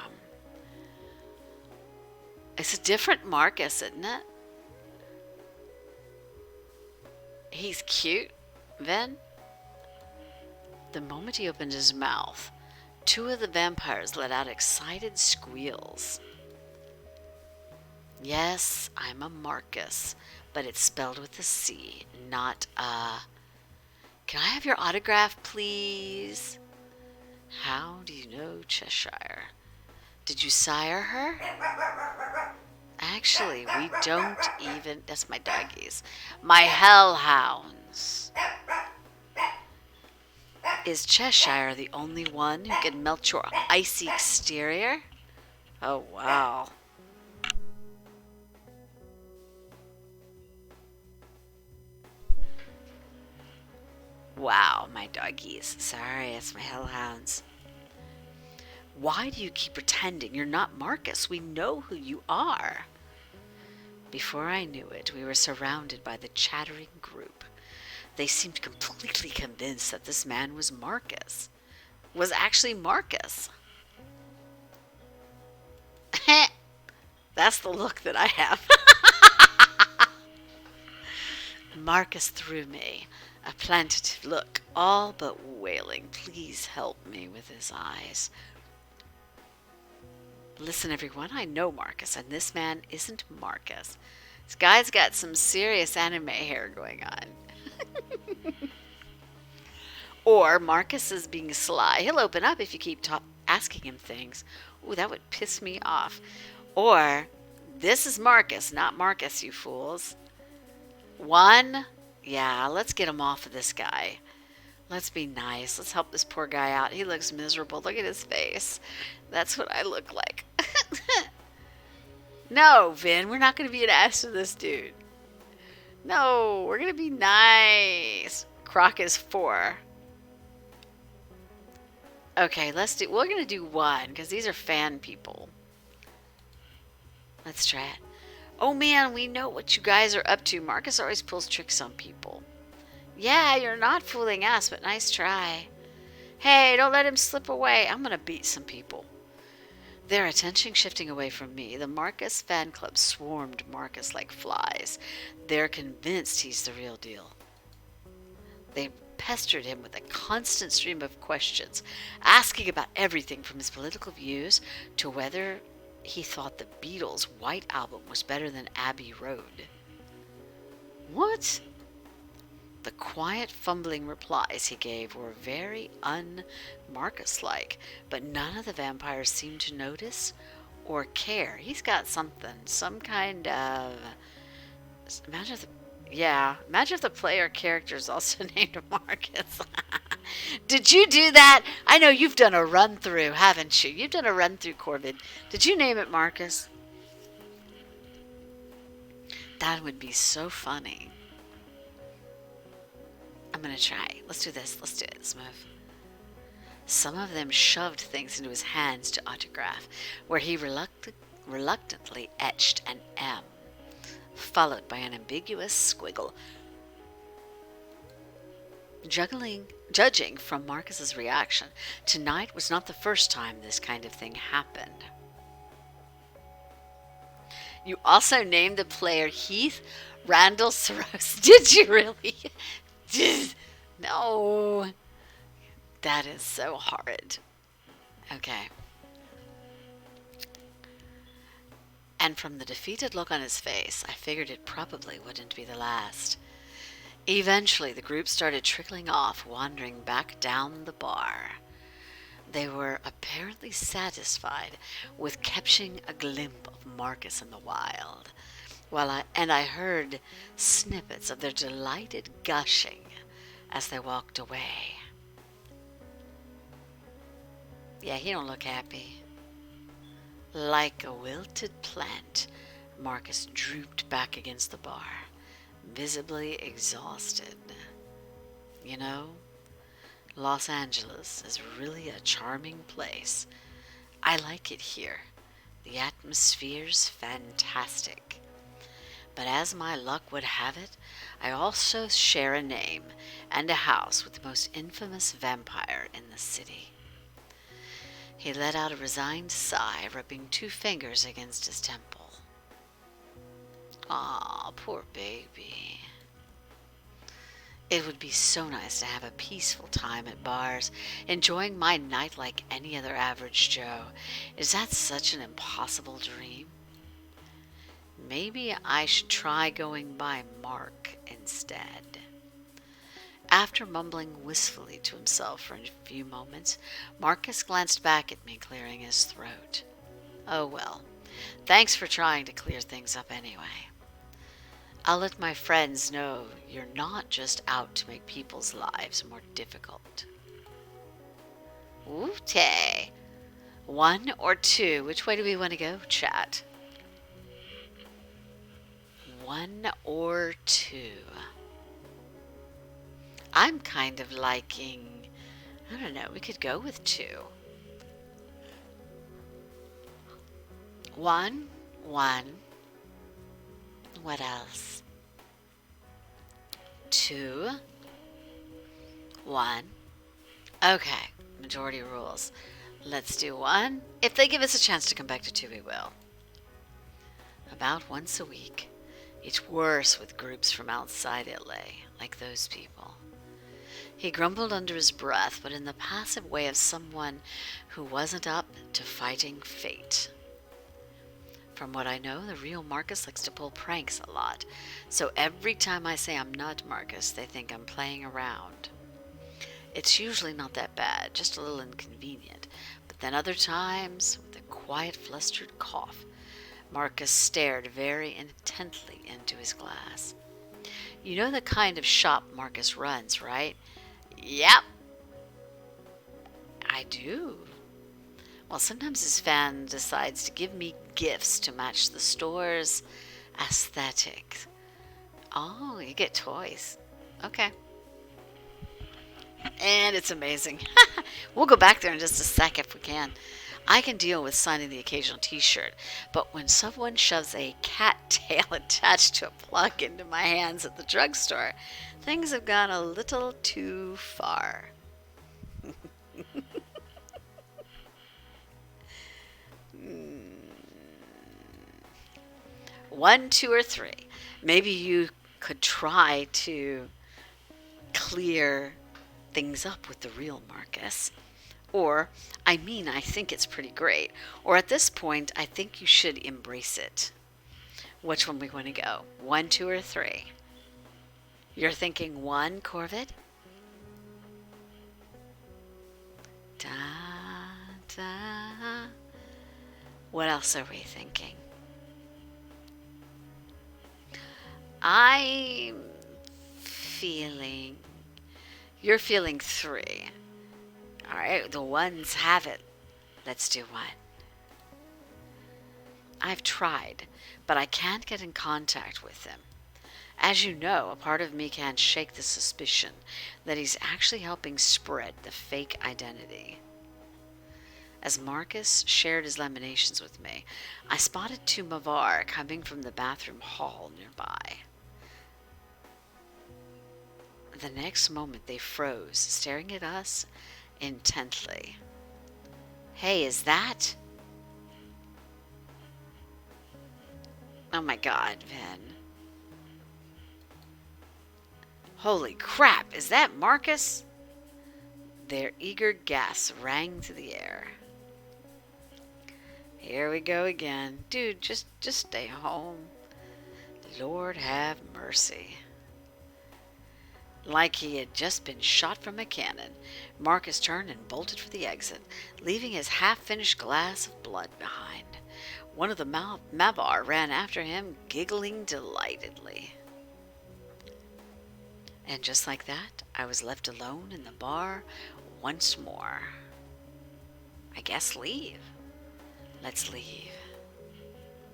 Speaker 2: It's a different Marcus, isn't it? He's cute, then. The moment he opened his mouth, two of the vampires let out excited squeals. Yes, I'm a Marcus, but it's spelled with a C, not a... Can I have your autograph, please? How do you know Cheshire? Did you sire her? Actually, we don't even... That's my doggies. My hellhounds. Is Cheshire the only one who can melt your icy exterior? Oh, wow. Wow, my doggies. Sorry, it's my hellhounds. Why do you keep pretending you're not Marcus? We know who you are. Before I knew it, we were surrounded by the chattering group. They seemed completely convinced that this man was Marcus. Was actually Marcus. That's the look that I have. Marcus threw me a plaintive look, all but wailing. Please help me with his eyes. Listen, everyone, I know Marcus, and this man isn't Marcus. This guy's got some serious anime hair going on. Or Marcus is being sly. He'll open up if you keep asking him things. Ooh, that would piss me off. Or This is Marcus, not Marcus, you fools. 1. Yeah, let's get him off of this guy. Let's be nice. Let's help this poor guy out. He looks miserable. Look at his face. That's what I look like. No, Vin, we're not going to be an ass to this dude. No, we're going to be nice. Croc is 4. Okay, we're going to do 1 because these are fan people. Let's try it. Oh man, we know what you guys are up to. Marcus always pulls tricks on people. Yeah, you're not fooling us, but nice try. Hey, don't let him slip away. I'm going to beat some people. Their attention shifting away from me, the Marcus fan club swarmed Marcus like flies. They're convinced he's the real deal. They pestered him with a constant stream of questions, asking about everything from his political views to whether he thought the Beatles' White Album was better than Abbey Road. What? The quiet, fumbling replies he gave were very un-Marcus-like, but none of the vampires seemed to notice or care. He's got something, some kind of... Imagine if the player character is also named Marcus. Did you do that? I know you've done a run-through, haven't you? You've done a run-through, Corbin. Did you name it Marcus? That would be so funny. I'm going to try. Let's do this. Let's do it. Let's move. Some of them shoved things into his hands to autograph, where he reluctantly etched an M, followed by an ambiguous squiggle. Judging from Marcus's reaction, tonight was not the first time this kind of thing happened. You also named the player Heath Randall Soros. Did you really? No. That is so horrid. Okay. And from the defeated look on his face, I figured it probably wouldn't be the last. Eventually, the group started trickling off, wandering back down the bar. They were apparently satisfied with catching a glimpse of Marcus in the wild, I heard snippets of their delighted gushing as they walked away. Yeah, he don't look happy. Like a wilted plant, Marcus drooped back against the bar, visibly exhausted. You know, Los Angeles is really a charming place. I like it here. The atmosphere's fantastic. But as my luck would have it, I also share a name and a house with the most infamous vampire in the city. He let out a resigned sigh, rubbing 2 fingers against his temple. Aw, poor baby. It would be so nice to have a peaceful time at bars, enjoying my night like any other average Joe. Is that such an impossible dream? Maybe I should try going by Mark instead. After mumbling wistfully to himself for a few moments, Marcus glanced back at me, clearing his throat. Oh well, thanks for trying to clear things up anyway. I'll let my friends know you're not just out to make people's lives more difficult. Wootay. 1 or 2? Which way do we want to go, chat? 1 or 2? I'm kind of liking... I don't know, we could go with 2. 1. What else? 2. 1. Okay, majority rules. Let's do 1. If they give us a chance to come back to 2, we will. About once a week. It's worse with groups from outside LA, like those people. He grumbled under his breath, but in the passive way of someone who wasn't up to fighting fate. From what I know, the real Marcus likes to pull pranks a lot, so every time I say I'm not Marcus, they think I'm playing around. It's usually not that bad, just a little inconvenient, but then other times, with a quiet, flustered cough, Marcus stared very intently into his glass. You know the kind of shop Marcus runs, right? Yep, I do. Well, sometimes his fan decides to give me gifts to match the store's aesthetic. Oh, you get toys. Okay. And it's amazing. We'll go back there in just a sec if we can. I can deal with signing the occasional t-shirt, but when someone shoves a cat tail attached to a plug into my hands at the drugstore, things have gone a little too far. 1, 2, or 3. Maybe you could try to clear things up with the real Marcus. Or, I think it's pretty great. Or at this point, I think you should embrace it. Which one we want to go? 1, 2, or 3? You're thinking 1, Corvid? Da, da. What else are we thinking? I'm feeling... You're feeling 3. All right, the 1s have it. Let's do 1. I've tried, but I can't get in contact with him. As you know, a part of me can't shake the suspicion that he's actually helping spread the fake identity. As Marcus shared his laminations with me, I spotted 2 Mavar coming from the bathroom hall nearby. The next moment they froze, staring at us intently. Hey, is that? Oh my God, Vin. Holy crap, is that Marcus? Their eager gasps rang through the air. Here we go again. Dude, just stay home. Lord have mercy. Like he had just been shot from a cannon, Marcus turned and bolted for the exit, leaving his half-finished glass of blood behind. One of the Mavar ran after him, giggling delightedly. And just like that, I was left alone in the bar once more. I guess leave. Let's leave.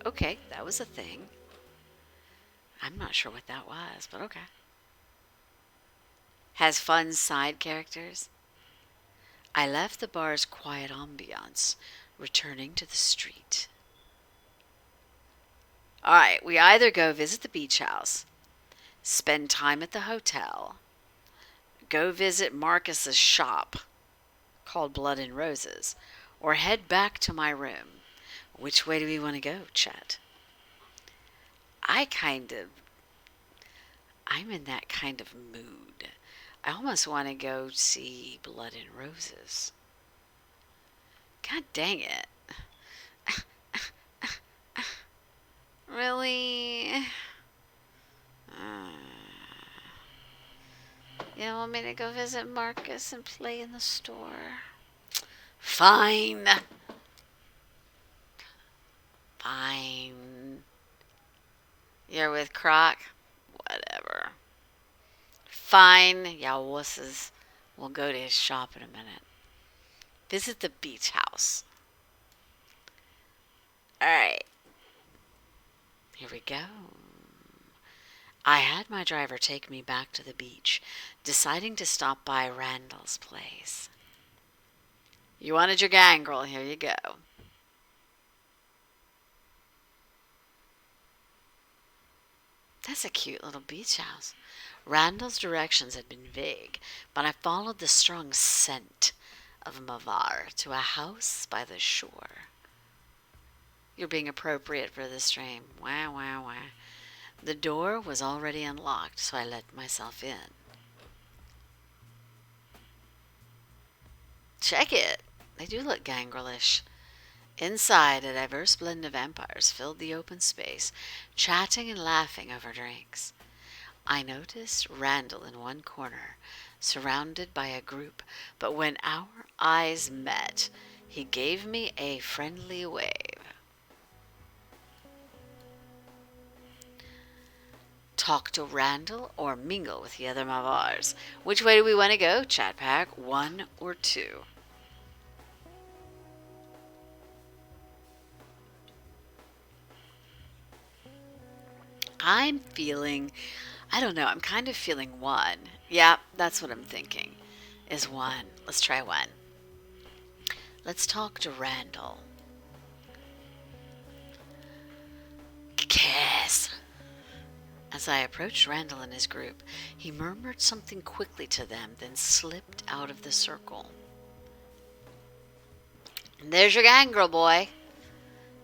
Speaker 2: Okay, that was a thing. I'm not sure what that was, but okay. Has fun side characters. I left the bar's quiet ambiance, returning to the street. Alright, we either go visit the beach house, spend time at the hotel, go visit Marcus's shop, called Blood and Roses, or head back to my room. Which way do we want to go, Chet? I'm in that kind of mood. I almost want to go see Blood and Roses. God dang it. Really? You want me to go visit Marcus and play in the store? Fine. Fine. You're with Croc? Whatever. Fine, y'all wusses. We'll go to his shop in a minute. Visit the beach house. Alright. Here we go. I had my driver take me back to the beach, deciding to stop by Randall's place. You wanted your gangrel, here you go. That's a cute little beach house. Randall's directions had been vague, but I followed the strong scent of Mavar to a house by the shore. You're being appropriate for the stream. Wah, wah, wah. The door was already unlocked, so I let myself in. Check it. They do look gangrelish. Inside, a diverse blend of vampires filled the open space, chatting and laughing over drinks. I noticed Randall in one corner, surrounded by a group, but when our eyes met, he gave me a friendly wave. talk to Randall, or mingle with the other Mavars? Which way do we want to go, chat pack? 1 or 2? I'm feeling, I don't know, I'm kind of feeling 1. Yeah, that's what I'm thinking, is 1. Let's try 1. Let's talk to Randall. Kiss. As I approached Randall and his group, he murmured something quickly to them, then slipped out of the circle. There's your gang, girl boy.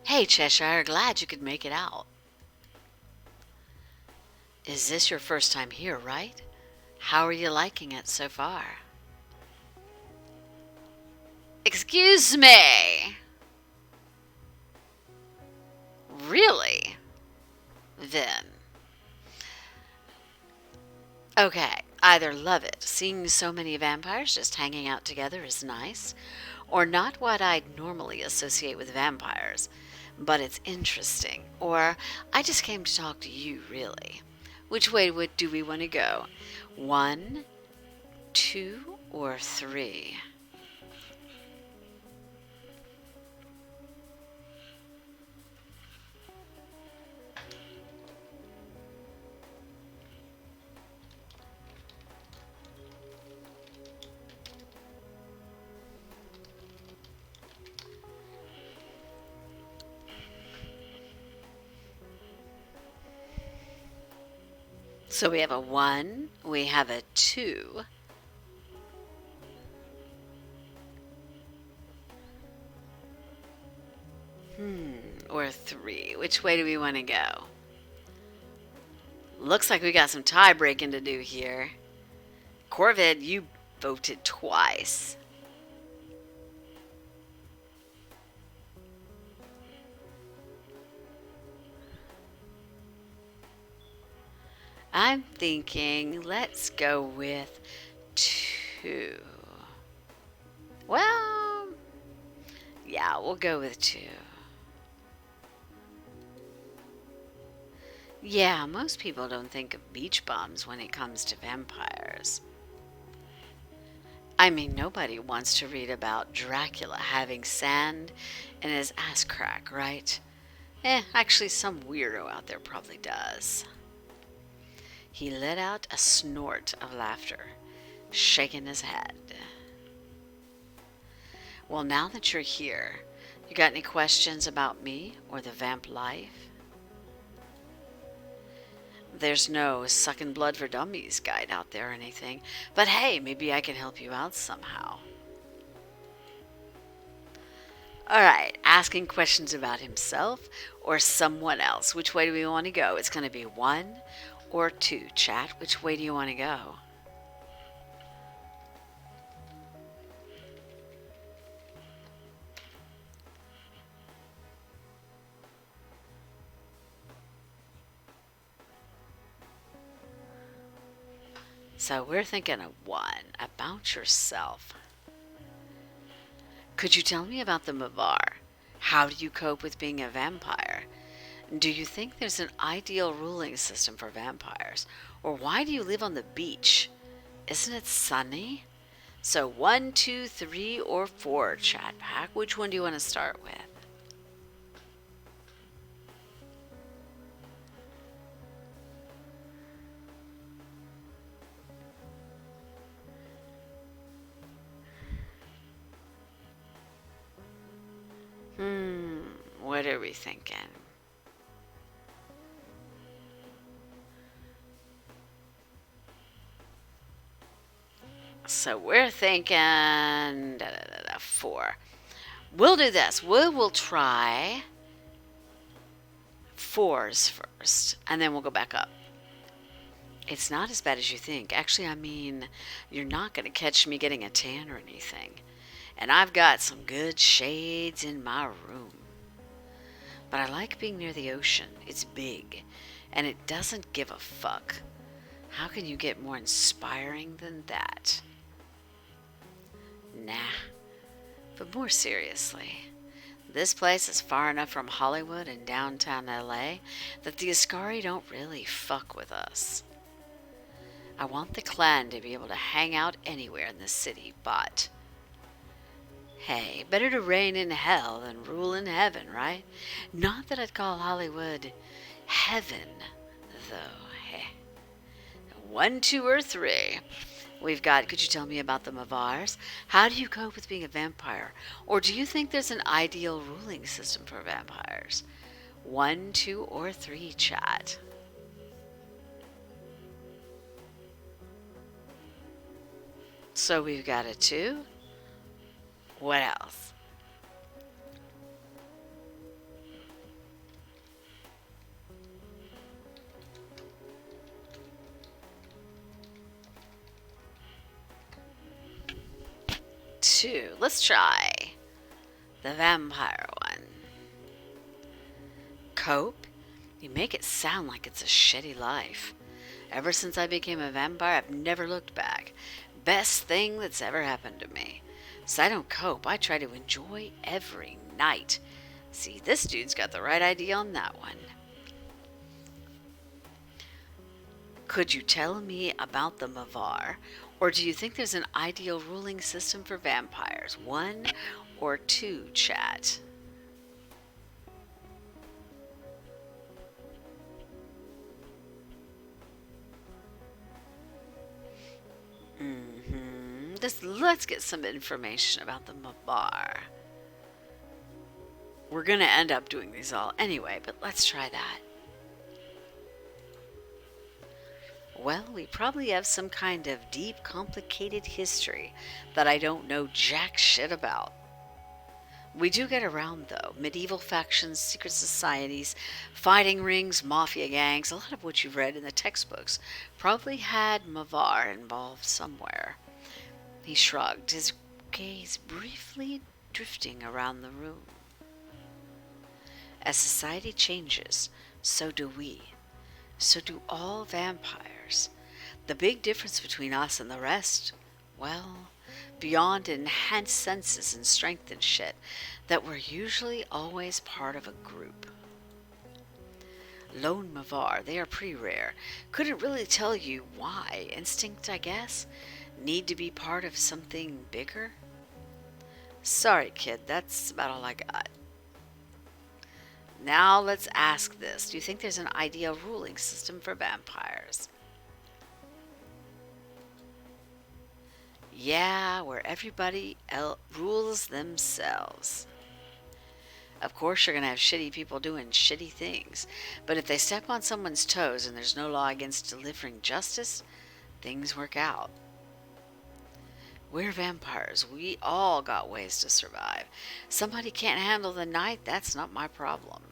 Speaker 2: Hey, Cheshire, glad you could make it out. Is this your first time here, right? How are you liking it so far? Excuse me. Really? Then. Okay, either love it, seeing so many vampires just hanging out together is nice, or not what I'd normally associate with vampires, but it's interesting, or I just came to talk to you, really. Which way do we want to go? 1, 2, or 3? So we have a 1, we have a 2, or a 3. Which way do we want to go? Looks like we got some tie breaking to do here. Corvid, you voted twice. I'm thinking let's go with 2. Well, yeah, we'll go with 2. Yeah, most people don't think of beach bums when it comes to vampires. I mean, nobody wants to read about Dracula having sand in his ass crack, right? Actually, some weirdo out there probably does. He let out a snort of laughter, shaking his head. Well, now that you're here, you got any questions about me or the vamp life? There's no sucking blood for dummies guide out there or anything, but hey, maybe I can help you out somehow. Alright, asking questions about himself or someone else. Which way do we want to go? It's going to be 1 or 2, chat. Which way do you want to go? So we're thinking of 1, about yourself. Could you tell me about the Mavar? How do you cope with being a vampire? Do you think there's an ideal ruling system for vampires? Or why do you live on the beach? Isn't it sunny? So 1, 2, 3, or 4, chat pack. Which one do you want to start with? What are we thinking? So we're thinking 4. We'll do this. We will try 4s first, and then we'll go back up. It's not as bad as you think. Actually, I mean, you're not going to catch me getting a tan or anything. And I've got some good shades in my room. But I like being near the ocean. It's big, and it doesn't give a fuck. How can you get more inspiring than that? Nah. But more seriously, This place is far enough from Hollywood and downtown LA that the Ascari don't really fuck with us. I want the clan to be able to hang out anywhere in the city, but hey, better to reign in hell than rule in heaven, right? Not that I'd call Hollywood heaven, though. Hey. 1, 2, or 3. We've got, could you tell me about the Mavars? How do you cope with being a vampire? Or do you think there's an ideal ruling system for vampires? 1, 2, or 3, chat. So we've got a 2. What else? Two. Let's try the vampire one. Cope? You make it sound like it's a shitty life. Ever since I became a vampire, I've never looked back. Best thing that's ever happened to me. So I don't cope. I try to enjoy every night. See, this dude's got the right idea on that one. Could you tell me about the Mavar? Or do you think there's an ideal ruling system for vampires? 1 or 2, chat. Let's get some information about the Mavar. We're going to end up doing these all anyway, but let's try that. Well, we probably have some kind of deep, complicated history that I don't know jack shit about. We do get around, though. Medieval factions, secret societies, fighting rings, mafia gangs, a lot of what you've read in the textbooks probably had Mavar involved somewhere. He shrugged, his gaze briefly drifting around the room. As society changes, so do we. So do all vampires. The big difference between us and the rest, well, beyond enhanced senses and strength and shit, that we're usually always part of a group. Lone Mavar, they are pretty rare. Couldn't really tell you why. Instinct, I guess? Need to be part of something bigger? Sorry, kid, that's about all I got. Now let's ask this. Do you think there's an ideal ruling system for vampires? Yeah, where everybody rules themselves. Of course, you're going to have shitty people doing shitty things. But if they step on someone's toes and there's no law against delivering justice, things work out. We're vampires. We all got ways to survive. Somebody can't handle the night, that's not my problem.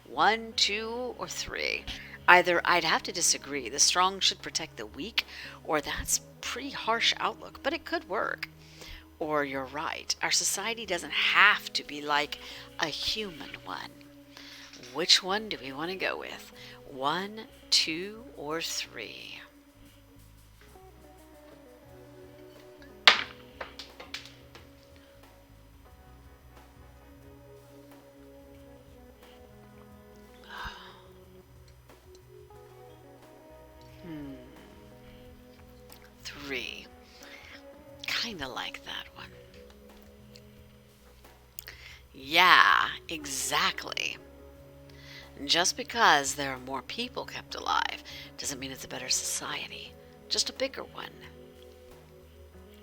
Speaker 2: 1, 2, or 3. Either I'd have to disagree, the strong should protect the weak, or that's pretty harsh outlook, but it could work. Or you're right, our society doesn't have to be like a human one. Which one do we want to go with? 1, 2, or 3? Kinda like that one. Yeah, exactly. Just because there are more people kept alive doesn't mean it's a better society, just a bigger one.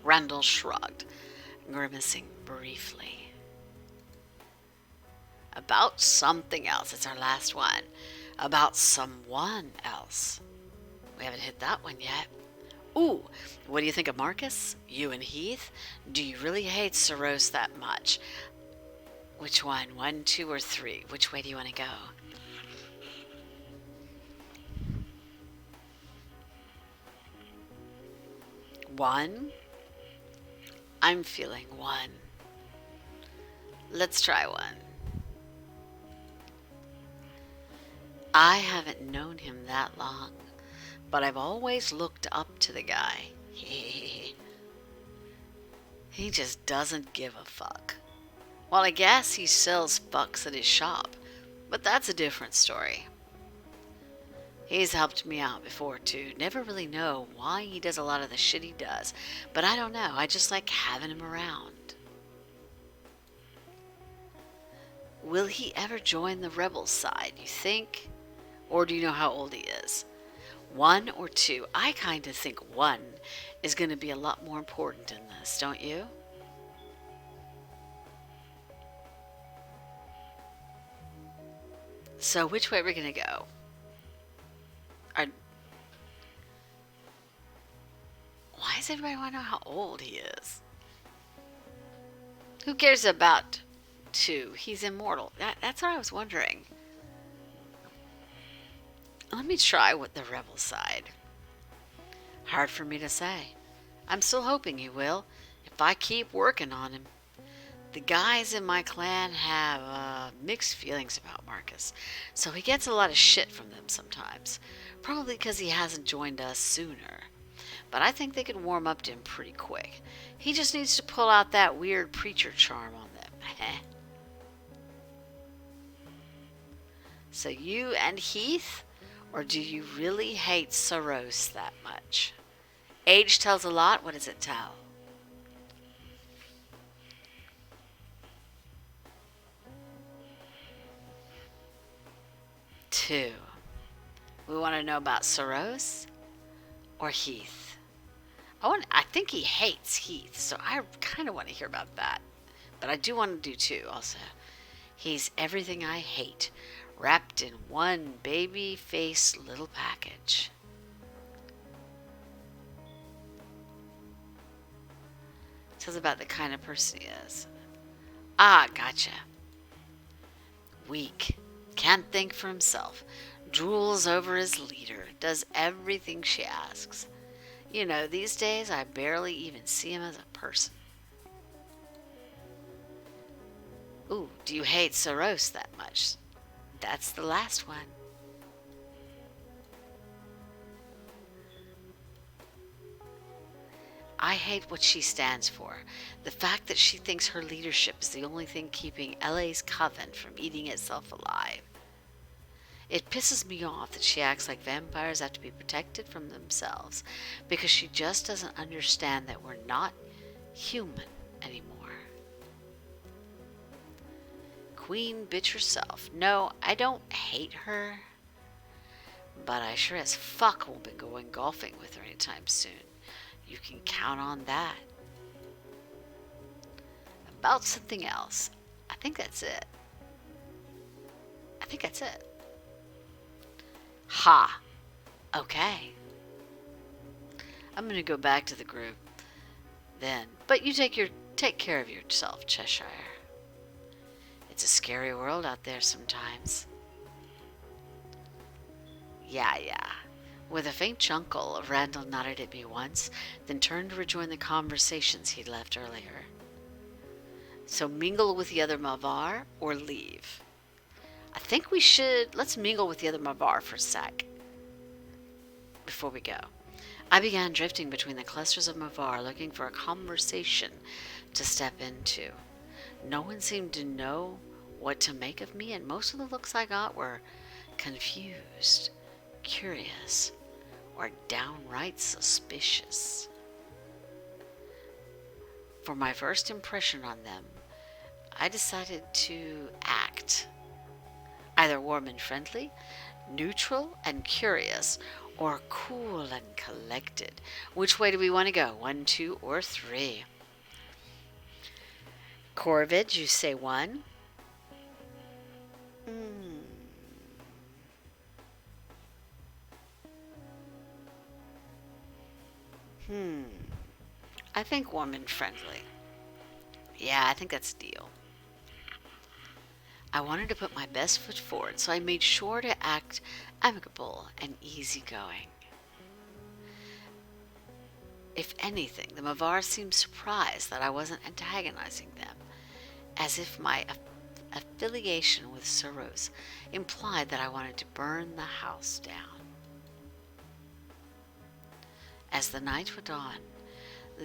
Speaker 2: Randall shrugged, grimacing briefly. About something else. It's our last one. About someone else. We haven't hit that one yet. Ooh, what do you think of Marcus? You and Heath? Do you really hate Soros that much? Which one? 1, 2, or 3? Which way do you want to go? One? I'm feeling 1. Let's try 1. I haven't known him that long, but I've always looked up to the guy. He just doesn't give a fuck. Well, I guess he sells fucks at his shop, but that's a different story. He's helped me out before, too. Never really know why he does a lot of the shit he does, but I don't know. I just like having him around. Will he ever join the rebel side, you think? Or do you know how old he is? 1 or 2? I kind of think 1 is going to be a lot more important in this, don't you? So which way are we going to go? Are, why does everybody want to know how old he is? Who cares about 2? He's immortal. That's what I was wondering. Let me try with the rebel side. Hard for me to say. I'm still hoping he will, if I keep working on him. The guys in my clan have mixed feelings about Marcus, so he gets a lot of shit from them sometimes. Probably because he hasn't joined us sooner. But I think they could warm up to him pretty quick. He just needs to pull out that weird preacher charm on them. So you and Heath? Or do you really hate Saros that much? Age tells a lot. What does it tell? Two. We want to know about Saros or Heath. I think he hates Heath, so I kind of want to hear about that. But I do want to do 2 also. He's everything I hate, wrapped in one baby-faced little package. It tells about the kind of person he is. Ah, gotcha. Weak. Can't think for himself. Drools over his leader. Does everything she asks. You know, these days I barely even see him as a person. Ooh, do you hate Saros that much? That's the last one. I hate what she stands for. The fact that she thinks her leadership is the only thing keeping LA's coven from eating itself alive. It pisses me off that she acts like vampires have to be protected from themselves because she just doesn't understand that we're not human anymore. Queen bitch herself. No, I don't hate her, but I sure as fuck won't be going golfing with her anytime soon. You can count on that. About something else. I think that's it. Ha. Okay. I'm going to go back to the group then. But you take care of yourself, Cheshire. It's a scary world out there sometimes. Yeah. With a faint chuckle, Randall nodded at me once, then turned to rejoin the conversations he'd left earlier. So mingle with the other Mavar or leave? I think let's mingle with the other Mavar for a sec. Before we go. I began drifting between the clusters of Mavar looking for a conversation to step into. No one seemed to know what to make of me, and most of the looks I got were confused, curious, or downright suspicious. For my first impression on them, I decided to act either warm and friendly, neutral and curious, or cool and collected. Which way do we want to go? 1, 2, or 3? Corvid, you say 1? I think warm and friendly. Yeah, I think that's a deal. I wanted to put my best foot forward, so I made sure to act amicable and easygoing. If anything, the Mavar seemed surprised that I wasn't antagonizing them, as if my affiliation with Saros implied that I wanted to burn the house down. As the night went on,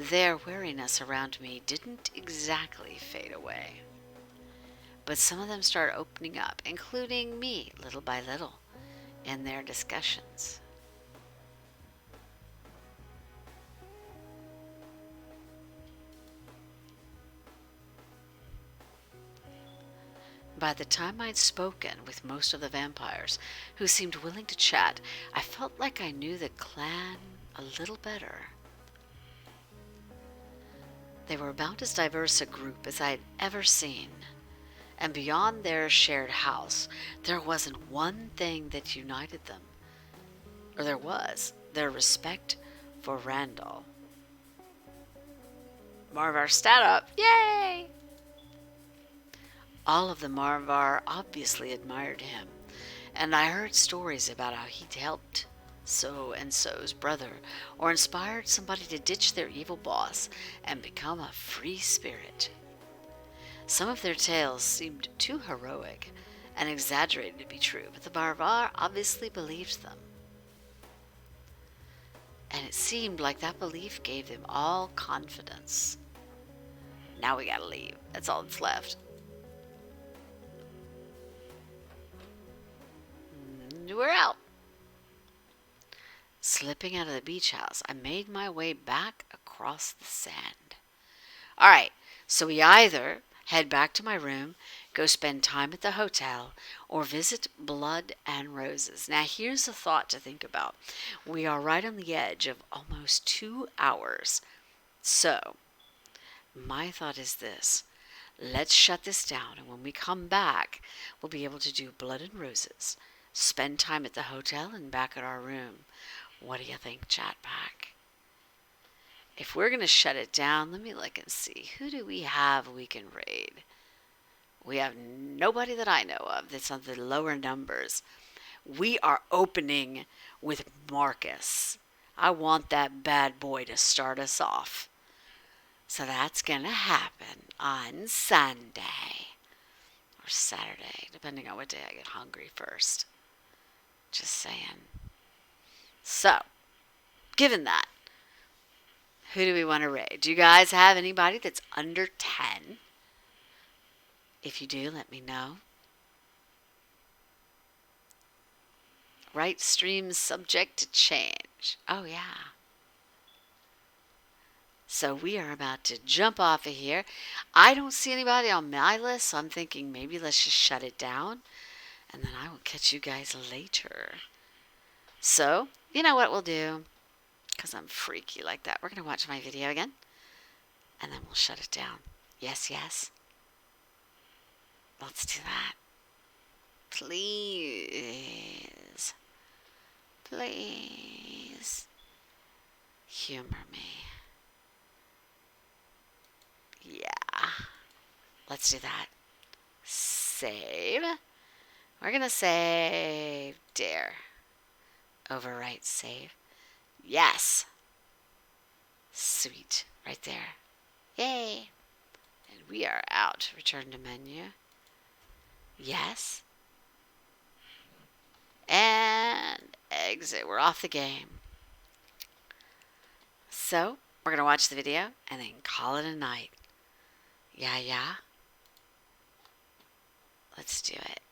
Speaker 2: their wariness around me didn't exactly fade away. But some of them start opening up, including me, little by little, in their discussions. By the time I'd spoken with most of the vampires, who seemed willing to chat, I felt like I knew the clan a little better. They were about as diverse a group as I'd ever seen, and beyond their shared house, there wasn't one thing that united them. Or there was, their respect for Randall. Marvar stat up, yay! All of the Marvar obviously admired him, and I heard stories about how he'd helped so-and-so's brother, or inspired somebody to ditch their evil boss and become a free spirit. Some of their tales seemed too heroic and exaggerated to be true, but the Marvar obviously believed them. And it seemed like that belief gave them all confidence. Now we gotta leave. That's all that's left. We're out. Slipping out of the beach house, I made my way back across the sand. All right, so we either head back to my room, go spend time at the hotel, or visit Blood and Roses. Now, here's a thought to think about. We are right on the edge of almost 2 hours. So, my thought is this. Let's shut this down, and when we come back, we'll be able to do Blood and Roses, spend time at the hotel, and back at our room. What do you think, chat pack? If we're going to shut it down, let me look and see. Who do we have we can raid? We have nobody that I know of that's on the lower numbers. We are opening with Marcus. I want that bad boy to start us off. So that's going to happen on Sunday. Or Saturday, depending on what day I get hungry first. Just saying. So, given that, who do we want to raid? Do you guys have anybody that's under 10? If you do, let me know. Right stream subject to change. Oh, yeah. So we are about to jump off of here. I don't see anybody on my list, so I'm thinking maybe let's just shut it down. And then I will catch you guys later. So, you know what we'll do? Because I'm freaky like that. We're going to watch my video again. And then we'll shut it down. Yes, yes. Let's do that. Please. Please. Humor me. Yeah. Let's do that. Save. We're going to save dare. Overwrite save. Yes. Sweet. Right there. Yay. And we are out. Return to menu. Yes. And exit. We're off the game. So, we're going to watch the video and then call it a night. Yeah, yeah. Let's do it.